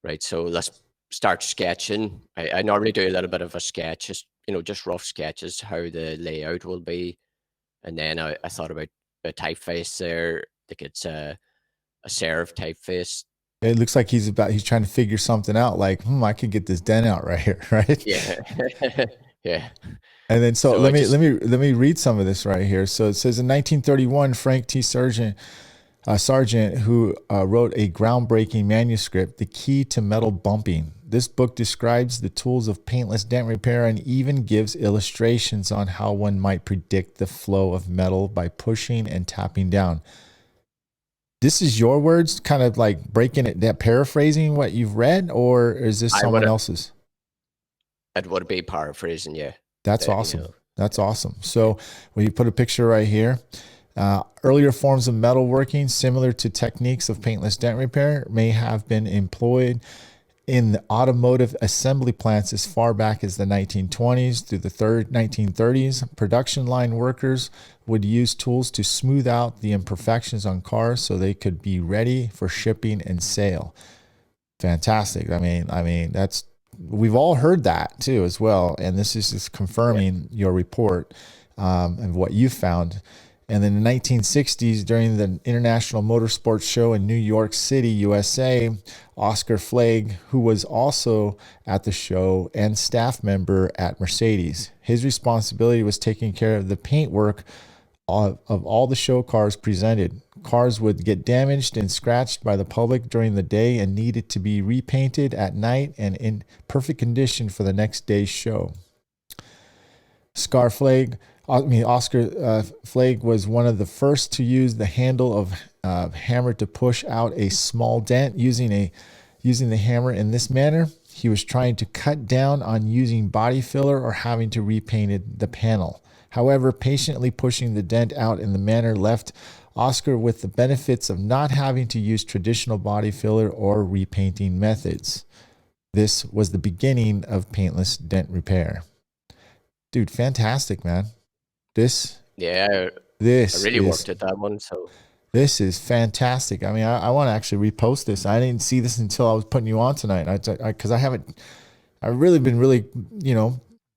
right, so let's start sketching. I normally do a little bit of a sketch, just rough sketches, how the layout will be. And then I thought about a typeface there. Like it's a serif typeface. It looks like he's trying to figure something out. Like, I could get this dent out right here, right? Yeah. Yeah. And then so So I just, let me read some of this right here. So it says in 1931, Frank T. Sargent, who wrote a groundbreaking manuscript, The Key to Metal Bumping. This book describes the tools of paintless dent repair and even gives illustrations on how one might predict the flow of metal by pushing and tapping down. This is your words, kind of like breaking it, paraphrasing what you've read, or is this I someone would, else's? it would be paraphrasing, yeah. That's awesome. That's awesome. So when you put a picture right here, earlier forms of metalworking, similar to techniques of paintless dent repair, may have been employed in the automotive assembly plants as far back as the 1920s through the 1930s. Production line workers would use tools to smooth out the imperfections on cars so they could be ready for shipping and sale. Fantastic. I mean, we've all heard that too as well, and this is just confirming your report and what you found. And then in the 1960s, during the International Motorsports Show in New York City, USA, Oscar Flagg, who was also at the show and staff member at Mercedes, his responsibility was taking care of the paintwork of all the show cars presented. Cars would get damaged and scratched by the public during the day and needed to be repainted at night and in perfect condition for the next day's show. Oscar Flagg was one of the first to use the handle of hammer to push out a small dent using the hammer in this manner. He was trying to cut down on using body filler or having to repaint the panel. However, patiently pushing the dent out in the manner left Oscar with the benefits of not having to use traditional body filler or repainting methods. This was the beginning of paintless dent repair. Dude, fantastic, man. This Yeah, I really is worked at that one. So this is fantastic. I mean, I want to actually repost this. I didn't see this until I was putting you on tonight. Because I've really been really,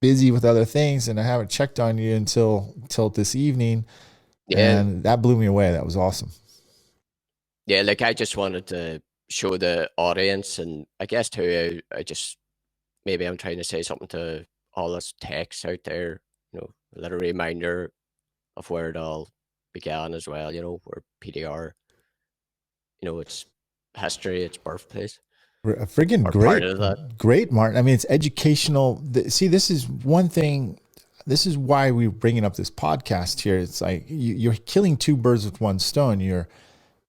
busy with other things, and I haven't checked on you until this evening. yeah, And that blew me away. That was awesome. yeah. Like I just wanted to show the audience, and I guess too, I just maybe I'm trying to say something to all us techs out there. A little reminder of where it all began as well. Where PDR, its history, its birthplace, Friggin' or part of that. great, Martin. I mean, it's educational. See, this is one thing. This is why we're bringing up this podcast here. It's like you're killing two birds with one stone. You're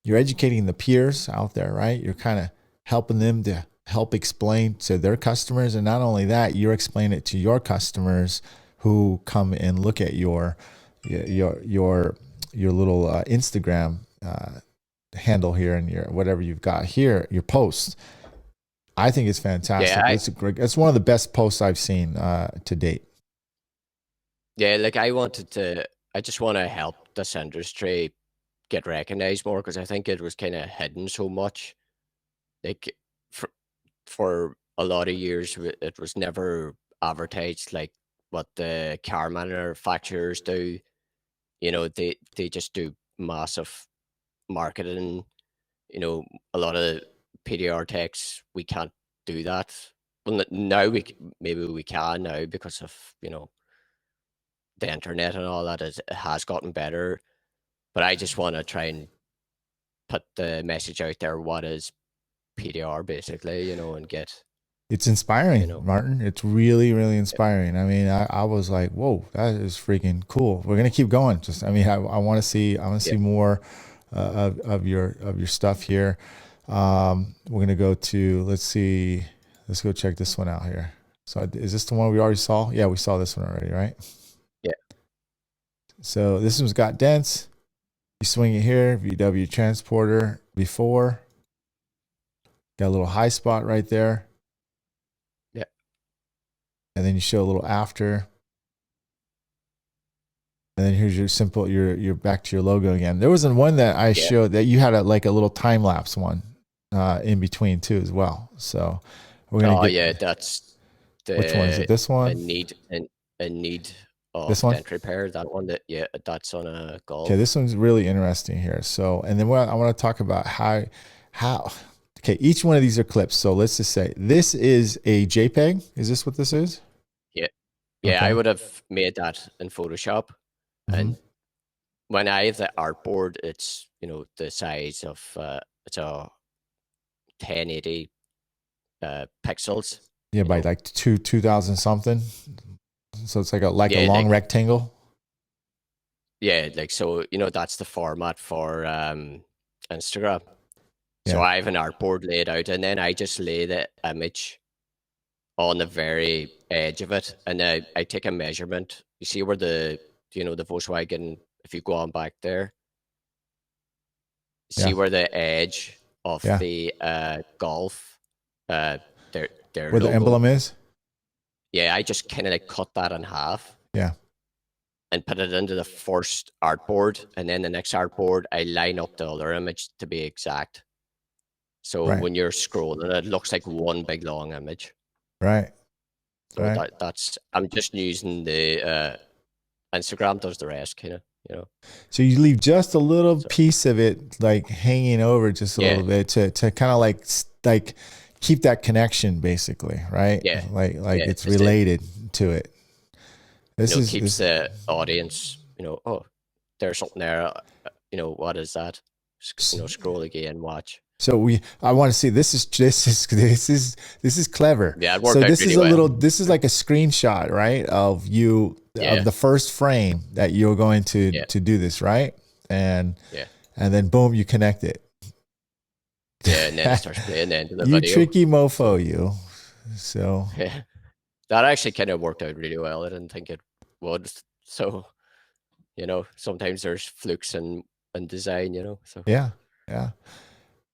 educating the peers out there, right? You're kind of helping them to help explain to their customers. And not only that, you're explaining it to your customers who come and look at your little Instagram handle here and your whatever you've got here, your post. I think it's fantastic. Yeah, It's one of the best posts I've seen to date. yeah, like I just want to help this industry get recognized more, because I think it was kind of hidden so much. Like for a lot of years, it was never advertised like what the car manufacturers do. You know, they just do massive marketing. You know, a lot of PDR techs, we can't do that. Well, now maybe we can now because of, you know, the internet and all that. It has gotten better, but I just want to try and put the message out there. What is PDR basically, you know, and get. It's inspiring, You know. Martin. It's really, really inspiring. I mean, I was like, whoa, that is freaking cool. We're gonna keep going. Just, I mean, I want to see more of your stuff here. We're gonna go to, let's go check this one out here. So is this the one we already saw? Yeah, we saw this one already, right? Yeah. So this one's got dents. You swing it here, VW transporter before. Got a little high spot right there. Yeah. And then you show a little after. And then here's your simple, you're back to your logo again. There was one that I showed that you had a little time lapse one in between too as well. So we're gonna that's the, which one is it? This one? A need of this one? dent repair. That one, that's on a Golf. Okay, this one's really interesting here. So, and then I want to talk about how. Okay, each one of these are clips. So let's just say this is a JPEG. Is this what this is? Yeah. Yeah, okay. I would have made that in Photoshop. And when I have the artboard, it's, you know, the size of, it's a 1080 pixels. Yeah, by like 2000 something. So it's like a long rectangle. Yeah, like, so, you know, that's the format for Instagram. So I have an artboard laid out, and then I just lay the image on the very edge of it, and I take a measurement. You see where the Volkswagen, if you go on back there, see where the edge of the Golf, their where logo, the emblem is? Yeah, I just kind of like cut that in half. Yeah. And put it into the first artboard, and then the next artboard, I line up the other image to be exact. So when you're scrolling, it looks like one big long image. Right. So that's, I'm just using the Instagram does the rest, kind of, you know. So you leave just a little piece of it like hanging over just a little bit to kind of like keep that connection, basically, right? Yeah. Like it's related to it. This keeps the audience, you know, oh, there's something there. You know, what is that? You know, scroll again, watch. So I want to see, this is clever. Yeah, it worked so out this really is a well. little, this is like a screenshot, right? Of you, of the first frame that you're going to do this, right? And then boom, you connect it. Yeah, and then it starts playing the end of the you video. Tricky mofo, you. So yeah, that actually kind of worked out really well. I didn't think it would. So, you know, sometimes there's flukes in design, you know. So yeah.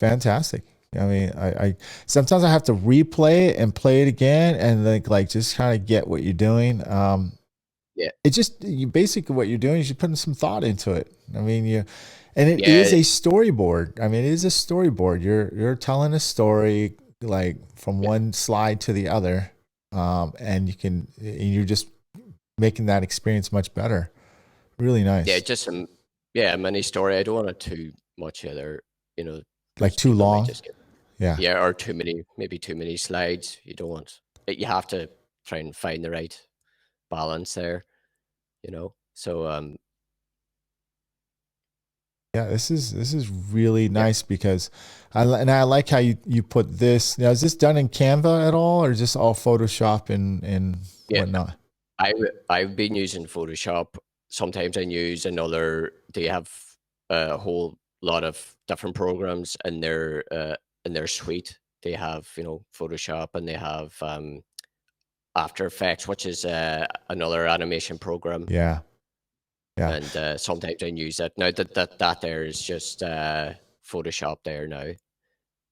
Fantastic. I mean, I sometimes I have to replay it and play it again and like just kind of get what you're doing. It just, basically what you're doing is you're putting some thought into it. I mean, it is a storyboard. I mean, it is a storyboard. You're telling a story like from one slide to the other, and you're just making that experience much better. Really nice. Yeah, just a mini story. I don't want it too much either, you know. Like too long. Or maybe too many slides. You don't want it. You have to try and find the right balance there, you know. So this is really nice because I like how you put this. Now, is this done in Canva at all, or is this all Photoshop and whatnot? I've been using Photoshop. Sometimes I use another. They have a whole lot of different programs in their suite. They have, you know, Photoshop, and they have After Effects, which is another animation program. Yeah. Yeah. And sometimes I use it. Now that there is just Photoshop there now.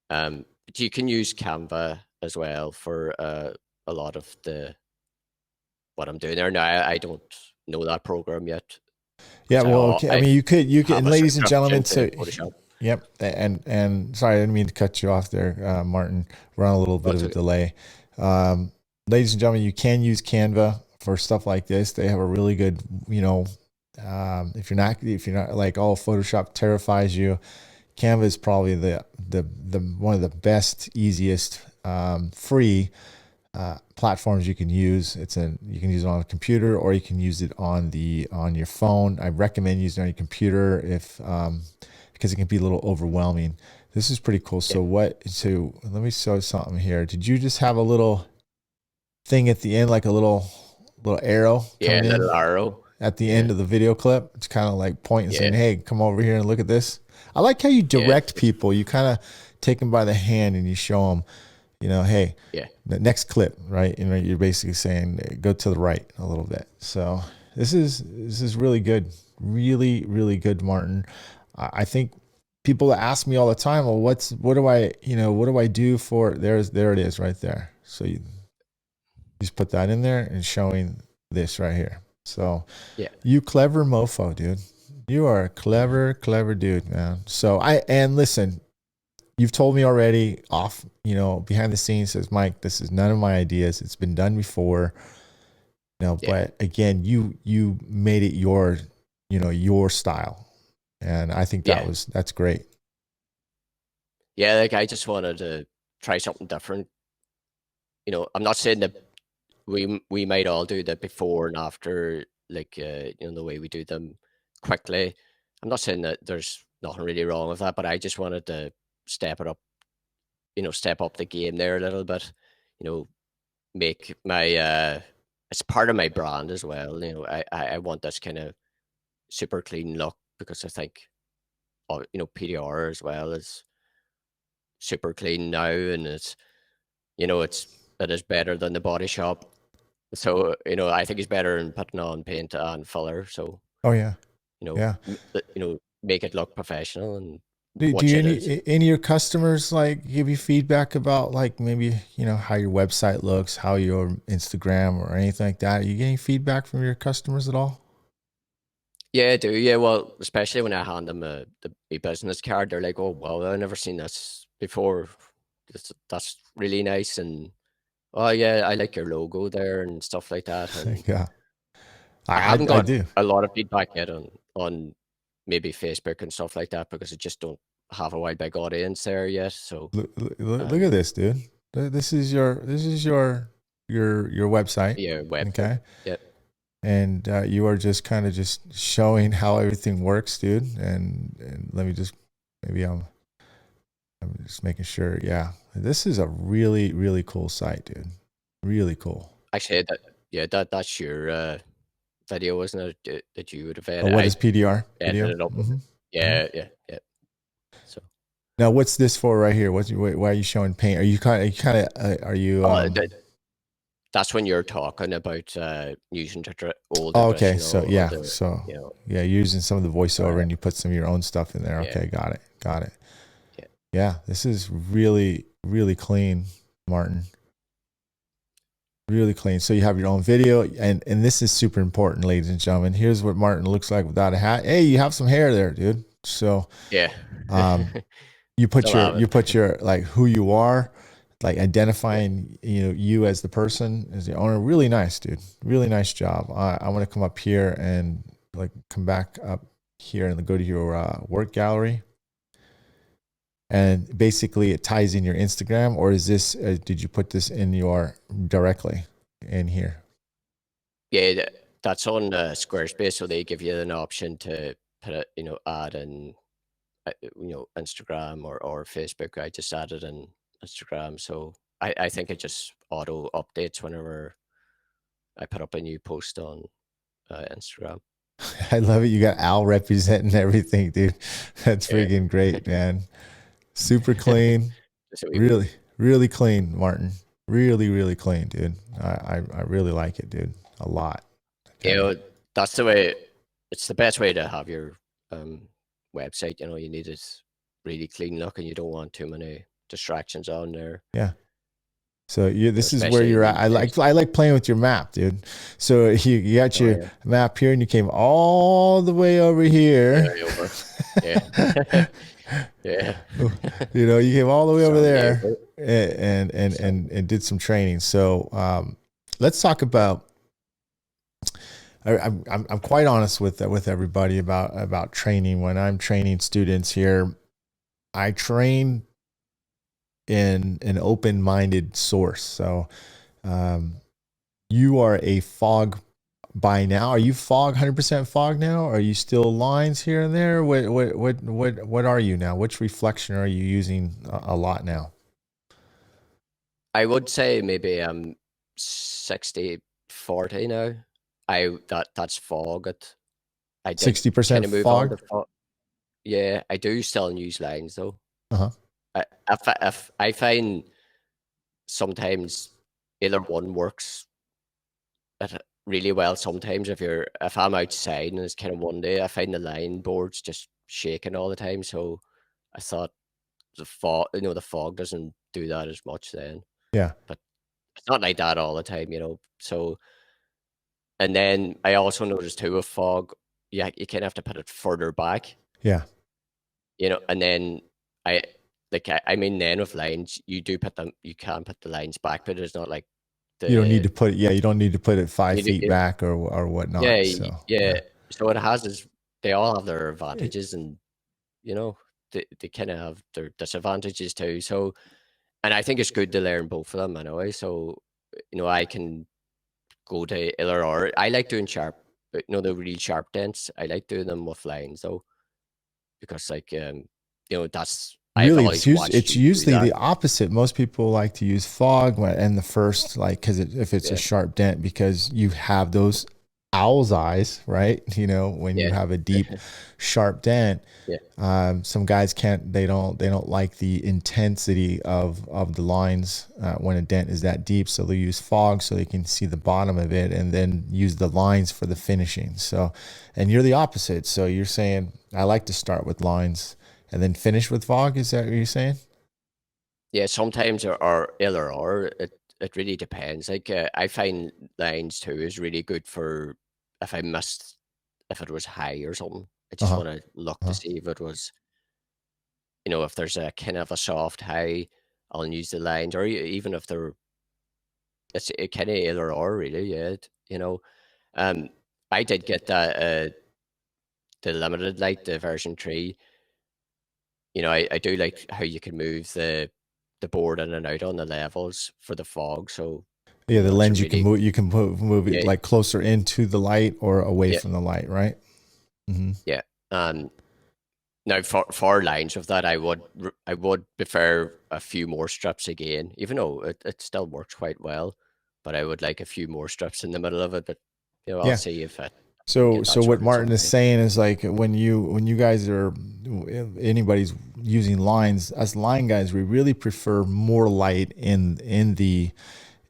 But you can use Canva as well for a lot of what I'm doing there. Now I don't know that program yet. Yeah, well, okay. I mean, you could, and ladies and gentlemen, so, Photoshop. yep. And sorry, I didn't mean to cut you off there, Martin. We're on a little bit of a delay. Ladies and gentlemen, you can use Canva for stuff like this. They have a really good, if you're not like, oh, Photoshop terrifies you, Canva is probably the one of the best, easiest, free platforms you can use. You can use it on a computer, or you can use it on your phone. I recommend using it on your computer because it can be a little overwhelming. This is pretty cool. So let me show something here. Did you just have a little thing at the end, like a little arrow? Yeah, a little arrow at the end of the video clip. It's kind of like pointing, saying, "Hey, come over here and look at this." I like how you direct people. You kind of take them by the hand and you show them, hey, the next clip, right? You're basically saying, go to the right a little bit. So this is really good. Really, really good, Martin. I think people ask me all the time, well, what do I do for, there it is right there. So you just put that in there and showing this right here. So you clever mofo, dude. You are a clever dude, man. So listen, you've told me already off, behind the scenes, says, Mike, this is none of my ideas. It's been done before. But again, you made it your style. And I think that's great. Yeah. Like I just wanted to try something different. I'm not saying that we might all do that before and after, like, the way we do them quickly. I'm not saying that there's nothing really wrong with that, but I just wanted to step up the game there a little bit, make my, it's part of my brand as well. I want this kind of super clean look, because I think, PDR as well is super clean now, and it is better than the Body Shop. So, I think it's better in putting on paint and filler. So, make it look professional. And do any of your customers like give you feedback about, like, maybe, how your website looks, how your Instagram or anything like that? Are you getting feedback from your customers at all? Yeah, I do. Yeah. Well, especially when I hand them a business card, they're like, oh, well, I've never seen this before. That's really nice. And, oh yeah, I like your logo there and stuff like that. And yeah, I haven't got a lot of feedback yet on maybe Facebook and stuff like that, because I just don't have a wide big audience there yet. So look at this, dude. This is your website. Yeah, website. Okay. Yep. And you are just kind of just showing how everything works, dude. And let me just, maybe I'm just making sure. Yeah, this is a really, really cool site, dude. Really cool. Actually, that's your video, wasn't it? That you would have edited. Oh, what is PDR? Edited it up. Mm-hmm. Yeah. So now, what's this for right here? Why are you showing paint? Are you that's when you're talking about using old. Oh, okay. So you're using some of the voiceover and you put some of your own stuff in there. Okay, got it. Yeah, this is really, really clean, Martin. Really clean. So you have your own video, and this is super important, ladies and gentlemen. Here's what Martin looks like without a hat. Hey, you have some hair there, dude. So you put your like who you are, like identifying you as the person, as the owner. Really nice, dude. Really nice job. I want to come up here and like come back up here and go to your work gallery. And basically it ties in your Instagram, or is this, did you put this in your directly in here? Yeah, that's on Squarespace. So they give you an option to put it, add in, Instagram or Facebook. I just added in Instagram. So I think it just auto updates whenever I put up a new post on Instagram. I love it. You got Al representing everything, dude. That's freaking great, man. Super clean. Really, really clean, Martin. Really, really clean, dude. I really like it, dude. A lot. I You tell you. know, that's the way. It's the best way to have your website. You know, you need it really clean looking. You don't want too many distractions on there. Yeah. So this is where Especially you're at. these days. I like playing with your map, dude. So you got Oh your yeah, map here, and you came all the way over here. way over. Yeah, yeah. You came all the way over Some way there over. and did some training. So let's talk about. I'm quite honest with everybody about training. When I'm training students here, I train in an open-minded source. So you are a fog by now. Are you fog 100% fog now? Are you still lines here and there? What are you now? Which reflection are you using a lot now? I would say maybe 60-40 now. That's fog. I did 60% kind of move on fog. to fog. Yeah, I do still use lines though. Uh-huh. If I find sometimes either one works really well. Sometimes if I'm outside and it's kind of one day, I find the line boards just shaking all the time. So I thought the fog doesn't do that as much then. Yeah. But it's not like that all the time, So, and then I also noticed too with fog, you kind of have to put it further back, Yeah. And then I mean, then with lines, you can put the lines back, but it's not like You don't need the to put it. Yeah. You don't need to put it 5 you do- feet back or whatnot. yeah, So yeah. yeah. So what it has is they all have their advantages, and they kind of have their disadvantages too. So, and I think it's good to learn both of them anyway. So, I can go to either or. I like doing sharp, but the really sharp dents. I like doing them with lines though, because that's I've Really, always watched it's you do usually that. the opposite. Most people like to use fog and the first, like, because if it's a Yeah, sharp dent, because you have those owl's eyes, right? When you yeah, have a deep, sharp dent, yeah, some guys they don't like the intensity of the lines when a dent is that deep. So they use fog so they can see the bottom of it, and then use the lines for the finishing. So, and you're the opposite. So you're saying I like to start with lines and then finish with fog. Is that what you're saying? yeah. Sometimes or either or. It really depends. Like I find lines too is really good for if I missed if it was high or something. I Uh just huh. want to look to Uh-huh. see if it was, if there's a kind of a soft high, I'll use the lines, or even if it's a kind of either or really, yeah. Um, I did get the limited light, the version 3. I do like how you can move the board in and out on the levels for the fog. So, Yeah, the that's a lens you can really move. You can move it yeah, like closer into the light or away yeah, from the light, right? Mm-hmm. yeah. Now for lines of that, I would prefer a few more strips again, even though it still works quite well. But I would like a few more strips in the middle of it. But I'll Yeah. see if I can So get that what sorted Martin is sometime. saying is, like, when you guys are, anybody's using lines, us line guys, we really prefer more light in the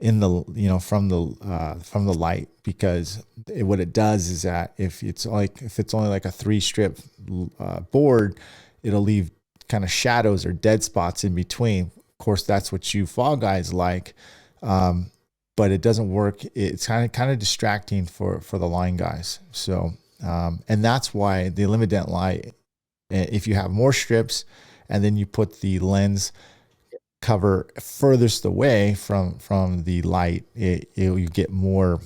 from the light, because what it does is that if it's only like a 3-strip board, it'll leave kind of shadows or dead spots in between. Of course, that's what you fog guys like, but it doesn't work. It's kind of distracting for the line guys. So and that's why the limited light, if you have more strips and then you put the lens cover furthest away from the light, you get more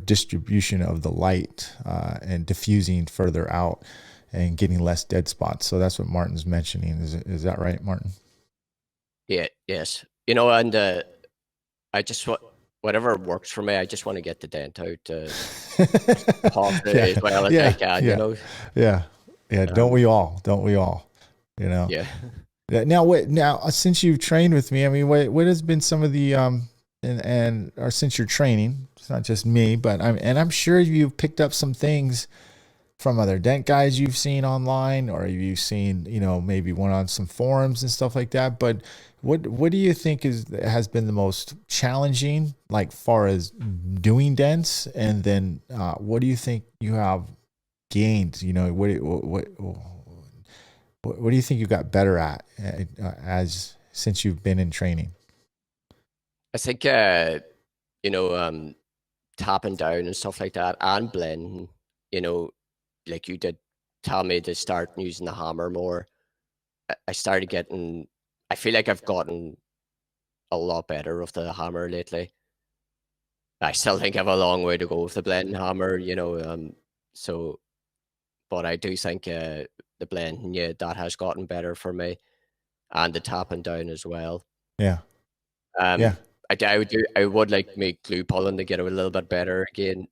distribution of the light and diffusing further out and getting less dead spots. So that's what Martin's mentioning. Is that right, Martin? Yeah, yes. And I just want whatever works for me. I just want to get the dent out Yeah, as well as I yeah, can. yeah, yeah, yeah. Don't Um, we all? Don't we all? You know. yeah. Yeah. Now, since you've trained with me, I mean, what has been some of the or since you're training, it's not just me, but I'm sure you've picked up some things from other dent guys you've seen online, or have you seen, maybe one on some forums and stuff like that? But what do you think has been the most challenging, like far as doing dents, and then what do you think you have gained? What do you think you got better at as since you've been in training? I think you know, tapping down and stuff like that, and blending. You know, like you did tell me to start using the hammer more. I started getting. I feel like I've gotten a lot better with the hammer lately. I still think I have a long way to go with the blending hammer. So, but I do think the blending, yeah, that has gotten better for me, and the tapping down as well. Yeah. Um, Yeah. I would like make glue pulling to get a little bit better again,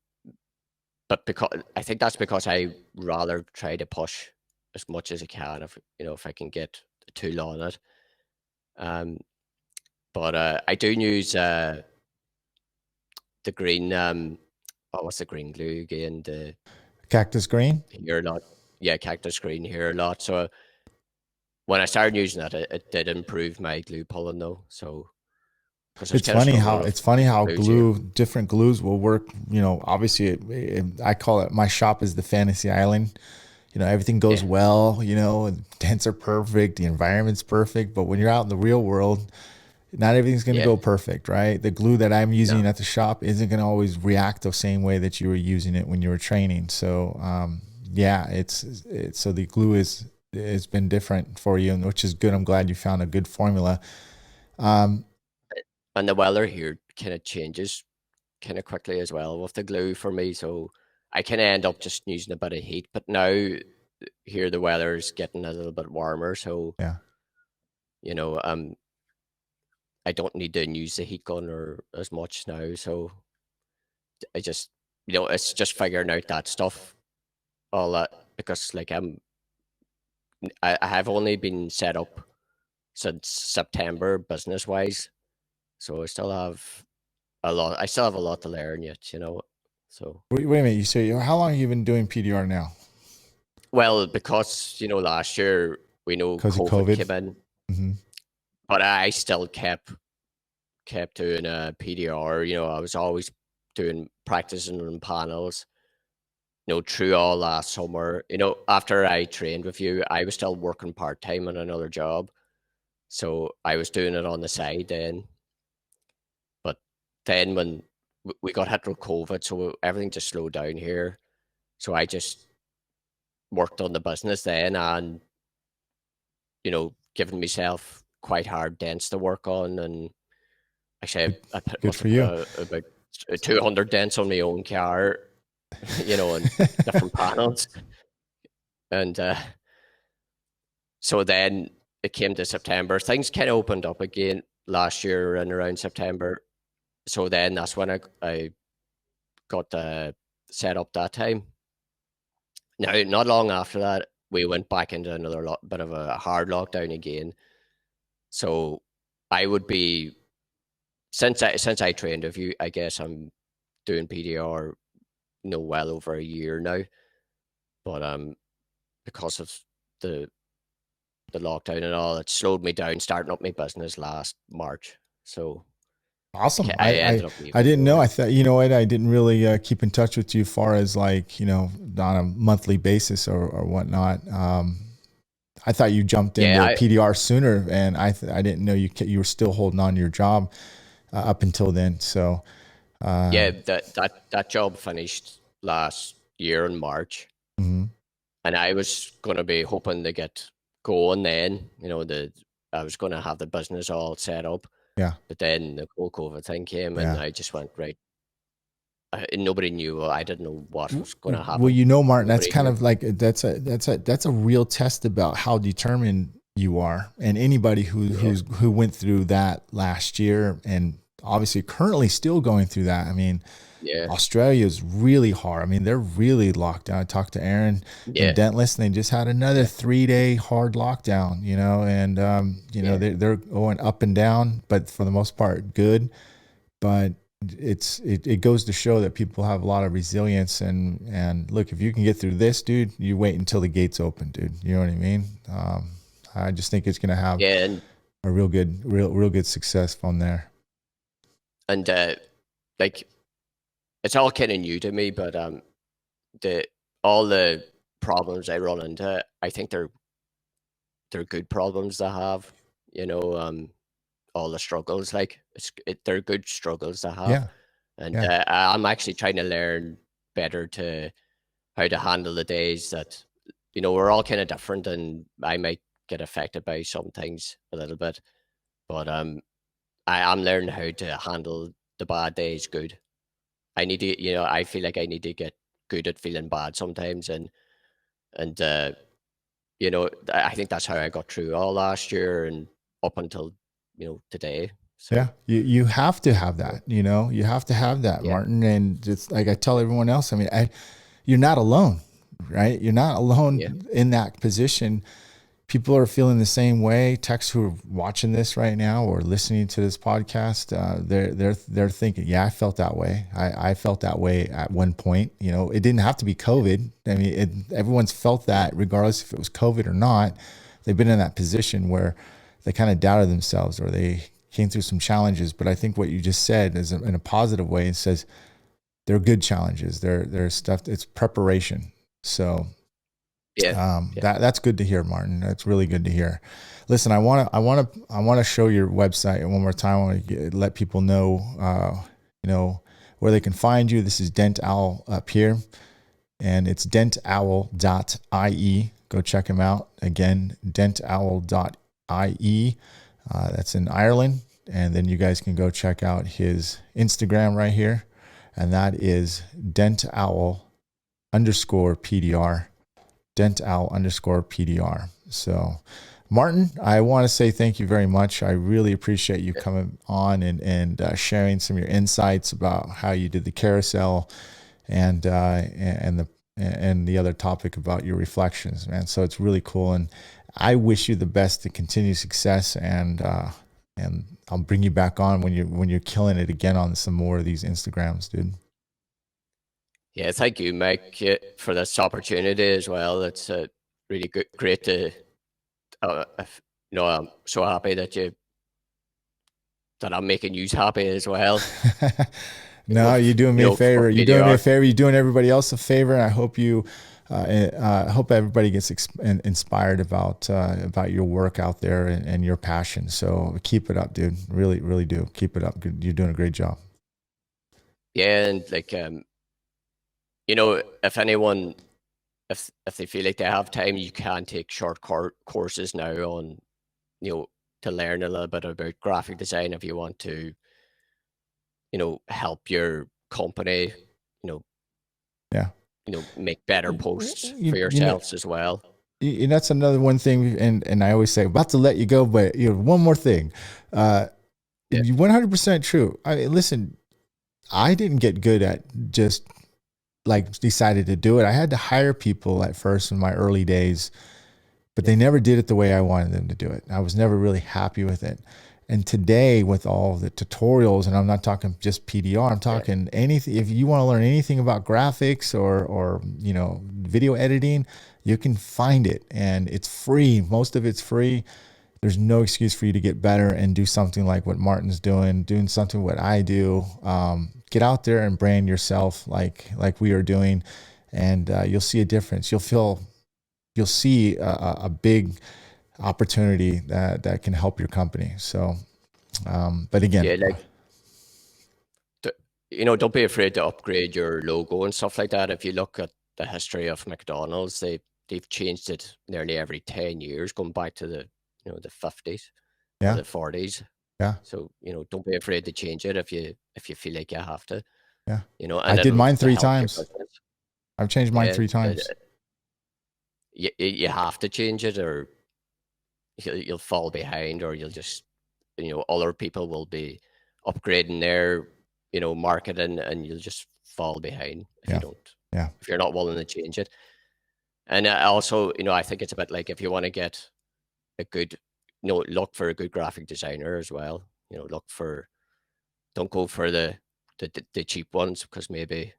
but I think that's because I rather try to push as much as I can if I can get a tool on it. But I do use the green what's the green glue again? The Cactus green. here a lot. Yeah, cactus green here a lot. So when I started using that, it did improve my glue pulling though. So because I was It's kind of funny how struggling with glues here. different glues will work. Obviously, I call it, my shop is the fantasy island. Everything goes Yeah. well. And dents are perfect, the environment's perfect. But when you're out in the real world, not everything's going to Yeah. go perfect, right? The glue that I'm using No. at the shop isn't going to always react the same way that you were using it when you were training. So, yeah, it's so the glue it's been different for you, and which is good. I'm glad you found a good formula. And the weather here kind of changes kind of quickly as well with the glue for me. So I kind of end up just using a bit of heat. But now here the weather is getting a little bit warmer. So, Yeah. I don't need to use the heat gun or as much now. So I just, it's just figuring out that stuff all that because like I have only been set up since September business wise. So I still have a lot to learn yet. So, Wait a minute. You say, how long have you been doing PDR now? well, because, last year we know Because of COVID COVID. came in, Mm-hmm. but I still kept doing PDR. I was always doing practicing on panels. Through all last summer, after I trained with you, I was still working part time on another job. So I was doing it on the side then. But then when we got hit with COVID, so everything just slowed down here. So I just worked on the business then and, giving myself quite hard dents to work on. And actually, I Good must for have you. put about 200 dents on my own car, on different panels. And so then it came to September. Things kind of opened up again last year and around September. So then that's when I got set up that time. Now, not long after that, we went back into another bit of a hard lockdown again. So I would be since I trained with you, I guess I'm doing PDR, well over a year now. But because of the lockdown and all, it slowed me down starting up my business last March. So Awesome. I ended up I leaving didn't know. over. I thought, what? I didn't really keep in touch with you far as like, on a monthly basis or whatnot. I thought you jumped into Yeah, PDR sooner, and I didn't know you were still holding on to your job up until then. So, yeah, that job finished last year in March, mm-hmm. and I was gonna be hoping to get going then. I was gonna have the business all set up, Yeah. but then the whole COVID thing came, and Yeah. I just went right. Nobody knew. I didn't know what was going to Well, happen. Martin, that's Nobody kind knew. of like that's a real test about how determined you are, and anybody Yeah, who went through that last year, and obviously currently still going through that. I mean, yeah, Australia is really hard. I mean, they're really locked down. I talked to Aaron yeah, and Dentless, and they just had another yeah, 3-day hard lockdown. And yeah, they're going up and down, but for the most part, good. But it goes to show that people have a lot of resilience, and look, if you can get through this, dude, you wait until the gates open, dude. You know what I mean? I just think it's going to have and a real good success from there. and like it's all kind of new to me, but all the problems I run into, I think they're good problems to have. You know, all the struggles, like they're good struggles to have, Yeah. and Yeah. I'm actually trying to learn better to how to handle the days that, you know, we're all kind of different, and I might get affected by some things a little bit, but I'm learning how to handle the bad days good. I need to, you know, I feel like I need to get good at feeling bad sometimes, and you know, I think that's how I got through all last year and up until, you know, today. So Yeah, you have to have that, you know, you have to have that, yeah, Martin. And it's like I tell everyone else, I mean, you're not alone, right? You're not yeah, alone in that position. People are feeling the same way. Techs who are watching this right now or listening to this podcast, they're thinking, yeah, I felt that way. I felt that way at one point. You know, it didn't have to be COVID. I mean, everyone's felt that, regardless if it was COVID or not. They've been in that position where they kind of doubted themselves, or they came through some challenges. But I think what you just said is in a positive way. It says they're good challenges. They're stuff. It's preparation. So yeah, yeah, that's good to hear, Martin. That's really good to hear. Listen, I want to show your website one more time. I want to let people know, you know, where they can find you. This is Dent Owl up here, and it's dentowl.ie. Go check him out. Again, dentowl.ie. That's in Ireland. And then you guys can go check out his Instagram right here. And that is Dent Owl _PDR. Dent Owl _PDR. So, Martin, I want to say thank you very much. I really appreciate you coming on and sharing some of your insights about how you did the carousel, and the other topic about your reflections, man. So it's really cool, and I wish you the best to continue success, and I'll bring you back on when you're killing it again on some more of these Instagrams, dude. yeah. Thank you, Mike, for this opportunity as well. It's really good, great to, you know, I'm so happy that I'm making you happy as well. No, you're doing me You a know, for favor. You're doing me a PDR. favor. You're doing everybody else a favor. And I hope hope everybody gets inspired about your work out there, and your passion. So keep it up, dude. Really, really do. Keep it up. You're doing a great job. Yeah, and like you know, if anyone, if they feel like they have time, you can take short courses now on, you know, to learn a little bit about graphic design if you want to, you know, help your company, you know, Yeah. make better posts for You know, yourselves as well. that's another one thing. And I always say, about to let you go, but one more thing. Yeah, 100% true. I mean, listen, I didn't get good at just like decided to do it. I had to hire people at first in my early days, but they never did it the way I wanted them to do it. I was never really happy with it. And today, with all the tutorials, and I'm not talking just PDR, I'm talking anything. If you want to learn anything about graphics or video editing, you can find it, and it's free. Most of it's free. There's no excuse for you to get better and do something like what Martin's doing something what I do. Get out there and brand yourself like we are doing, and you'll see a difference. You'll see a big opportunity that can help your company. So, but again, yeah, like, you know, don't be afraid to upgrade your logo and stuff like that. If you look at the history of McDonald's, they've changed it nearly every 10 years, going back to the, you know, the 50s or yeah, the 40s. yeah, So, you know, don't be afraid to change it if you feel like you have to, yeah. you know, I and did it'll mine 3 help your times. business. I've changed mine Yeah, 3 times. you have to change it, or you'll fall behind, or you'll just, you know, other people will be upgrading their, you know, marketing, and you'll just fall behind if you Yeah, don't, yeah, if you're not willing to change it. And also, you know, I think it's a bit like, if you want to get a good, you know, look for a good graphic designer as well. You know, don't go for the the cheap ones, because maybe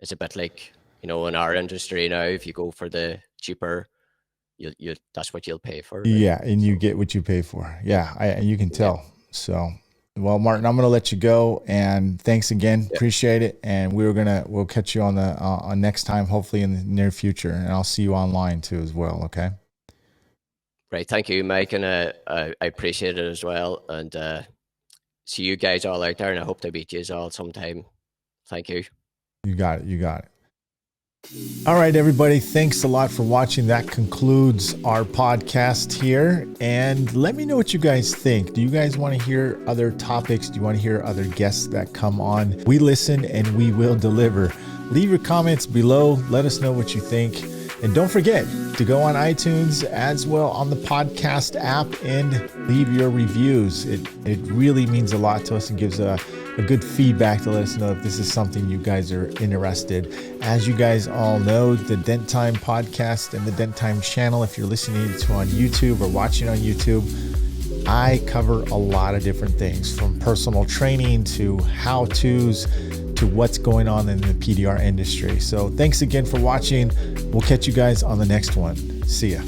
it's a bit like, in our industry now, if you go for the cheaper, you that's what you'll pay for. Right? Yeah, and you get what you pay for. Yeah, you can tell. Yeah. So, well, Martin, I'm going to let you go, and thanks again. Yeah. Appreciate it. And we'll catch you on the on next time, hopefully in the near future, and I'll see you online too as well. Okay. Right. Thank you, Mike, and I appreciate it as well. And see you guys all out there, and I hope to meet you all sometime. Thank you. You got it. All right, everybody. Thanks a lot for watching. That concludes our podcast here. And let me know what you guys think. Do you guys want to hear other topics? Do you want to hear other guests that come on? We listen and we will deliver. Leave your comments below. Let us know what you think. And don't forget to go on iTunes as well on the podcast app and leave your reviews. It really means a lot to us and gives a good feedback to let us know if this is something you guys are interested. As you guys all know, the Dent Time podcast and the Dent Time channel, if you're listening to on YouTube or watching on YouTube, I cover a lot of different things, from personal training to how-tos to what's going on in the PDR industry. So thanks again for watching. We'll catch you guys on the next one. See ya.